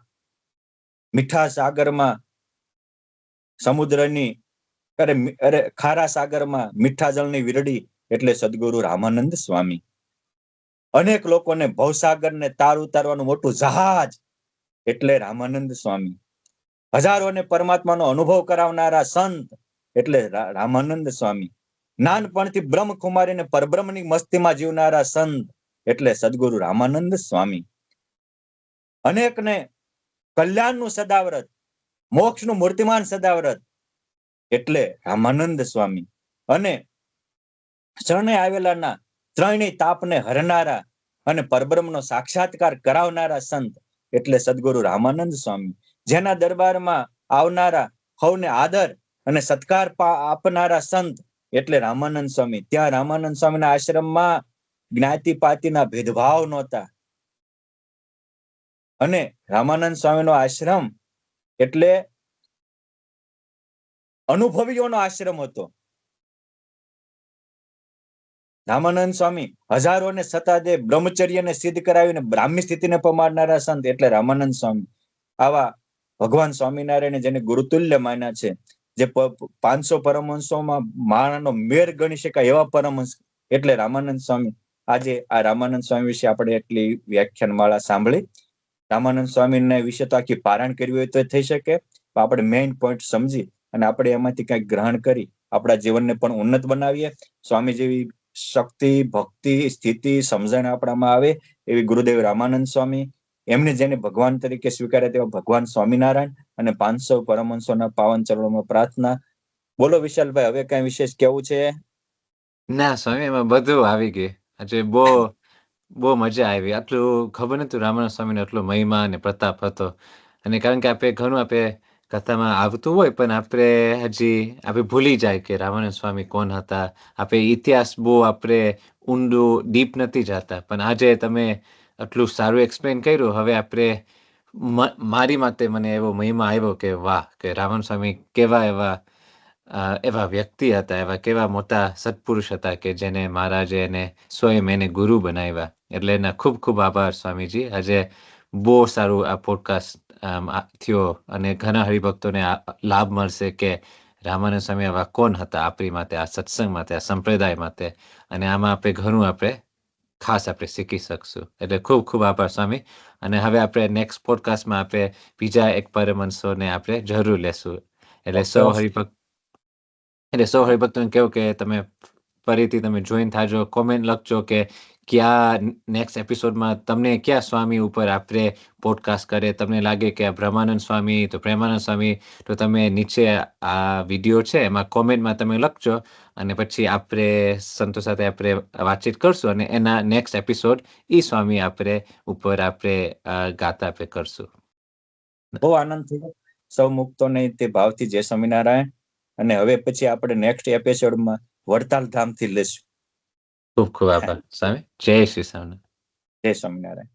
મીઠા સાગરમાં સમુદ્રની ખારા સાગરમાં મીઠા જળની વીરડી એટલે સદગુરુ રામાનંદ સ્વામી. અનેક લોકોને ભવસાગરને તાર ઉતારવાનું મોટું જહાજ એટલે રામાનંદ સ્વામી. હજારોને પરમાત્માનો અનુભવ કરાવનારા સંત એટલે રામાનંદ સ્વામી. નાનપણથી બ્રહ્મકુમારીને પરબ્રહ્મની મસ્તીમાં જીવનારા સંત એટલે સદગુરુ રામાનંદ સ્વામી. અનેકને કલ્યાણનું સદાવ્રત, મોક્ષનું મૂર્તિમાન સદાવ્રત એટલે રામાનંદ સ્વામી. અને શરણે આવેલાના ત્રણેય તાપને હરનારા અને પરબ્રહ્મનો સાક્ષાત્કાર કરાવનારા સંત એટલે સદગુરુ રામાનંદ સ્વામી. જેના દરબારમાં આવનારા સૌને આદર અને સત્કાર આપનારા સંત એટલે રામાનંદ સ્વામી. ત્યાં રામાનંદ સ્વામીના આશ્રમમાં જ્ઞાતિ પાતિના ભેદભાવ નહોતા. અને રામાનંદ સ્વામીનો આશ્રમ એટલે અનુભવીઓનો આશ્રમ હતો. રામાનંદ સ્વામી હજારોને સતાદે બ્રહ્મચર્યને સિદ્ધ કરાવીને બ્રાહ્મી સ્થિતિને પમાડનારા સંત એટલે રામાનંદ સ્વામી. આવા ભગવાન સ્વામિનારાયણે જેને ગુરુતુલ્ય માન્યા છે, જે 500 પરમહંસોમાં માણાનો મેર ગણી શકાય એવા પરમહંસ એટલે રામાનંદ સ્વામી. આજે આ રામાનંદ સ્વામી વિશે આપણે એટલી વ્યાખ્યાન માળા સાંભળી. રામાનંદ સ્વામીને વિશે તો આખી પારાયણ કરવી હોય તો થઈ શકે. આપણે મેઇન પોઈન્ટ સમજી અને આપણે એમાંથી કંઈક ગ્રહણ કરી આપણા જીવનને પણ ઉન્નત બનાવીએ. સ્વામી જેવી શક્તિ, ભક્તિ, સ્થિતિ, સમજણ આપણામાં આવે એવી ગુરુદેવ રામાનંદ સ્વામી, એમને જેને ભગવાન તરીકે સ્વીકાર્યા તેવા ભગવાન સ્વામિનારાયણ અને 500 પરમહંસોના પાવન ચરણોમાં પ્રાર્થના. બોલો વિશાલભાઈ, હવે કઈ વિશેષ કેવું છે? ના સ્વામી, એમાં બધું આવી ગયું. આજે બહુ મજા આવી. આટલું ખબર નતું રામાનંદ સ્વામીનો એટલો મહિમા અને પ્રતાપ હતો. અને કારણ કે આપણે ઘણું કથામાં આવતું હોય પણ આપણે ભૂલી જાય કે રામાનંદ સ્વામી કોણ હતા. આપણે ઇતિહાસ બહુ ઊંડું ડીપ નથી જતા. પણ આજે તમે આટલું સારું એક્સપ્લેન કર્યું. હવે મારી માટે મને એવો મહિમા આવ્યો કે વાહ, કે રામાનંદ સ્વામી કેવા એવા એવા વ્યક્તિ હતા, એવા કેવા મોટા સત્પુરુષ હતા કે જેને મહારાજે એને સ્વયં એને ગુરુ બનાવ્યા. એટલે એના ખૂબ ખૂબ આભાર સ્વામીજી. આજે બહુ સારું આ પોડકાસ્ટ થયો અને ઘણા હરિભક્તોને આ લાભ મળશે કે રામાનંદ સ્વામી આવા કોણ હતા આપણી માટે, આ સત્સંગ માટે, આ સંપ્રદાય માટે, અને આમાં આપણે ઘણું આપણે ખાસ આપણે શીખી શકશું. એટલે ખૂબ ખૂબ આભાર સ્વામી. અને હવે આપણે નેક્સ્ટ પોડકાસ્ટમાં આપણે બીજા એક પરમહંસોને આપણે જરૂર લેશું. એટલે સૌ હરિભક્ત હરિભક્તોને કહું કે તમે ફરીથી તમે જોઈન થાજો, કોમેન્ટ લખજો કે ક્યાં નેક્સ્ટ એપિસોડમાં તમને ક્યાં સ્વામી ઉપર આપણે પોડકાસ્ટ કરે. તમને લાગે કે આ બ્રહ્માનંદ સ્વામી તો પ્રેમાનંદ સ્વામી, તો તમે નીચે આ વિડીયો છે એમાં કોમેન્ટમાં તમે લખજો, અને પછી આપણે સંતો સાથે આપણે વાતચીત કરશું અને એના નેક્સ્ટ એપિસોડ ઈ સ્વામી આપણે ઉપર આપણે ગાતા આપણે કરશું. બહુ આનંદ થયો. સૌ મુક્તોને તે ભાવથી જય સ્વામિનારાયણ. અને હવે પછી આપણે નેક્સ્ટ એપિસોડમાં વડતાલ ધામથી લેશું. ખૂબ ખૂબ આભાર સ્વામી. જય શ્રી સ્વામિનારાયણ. જય સ્વામિનારાયણ.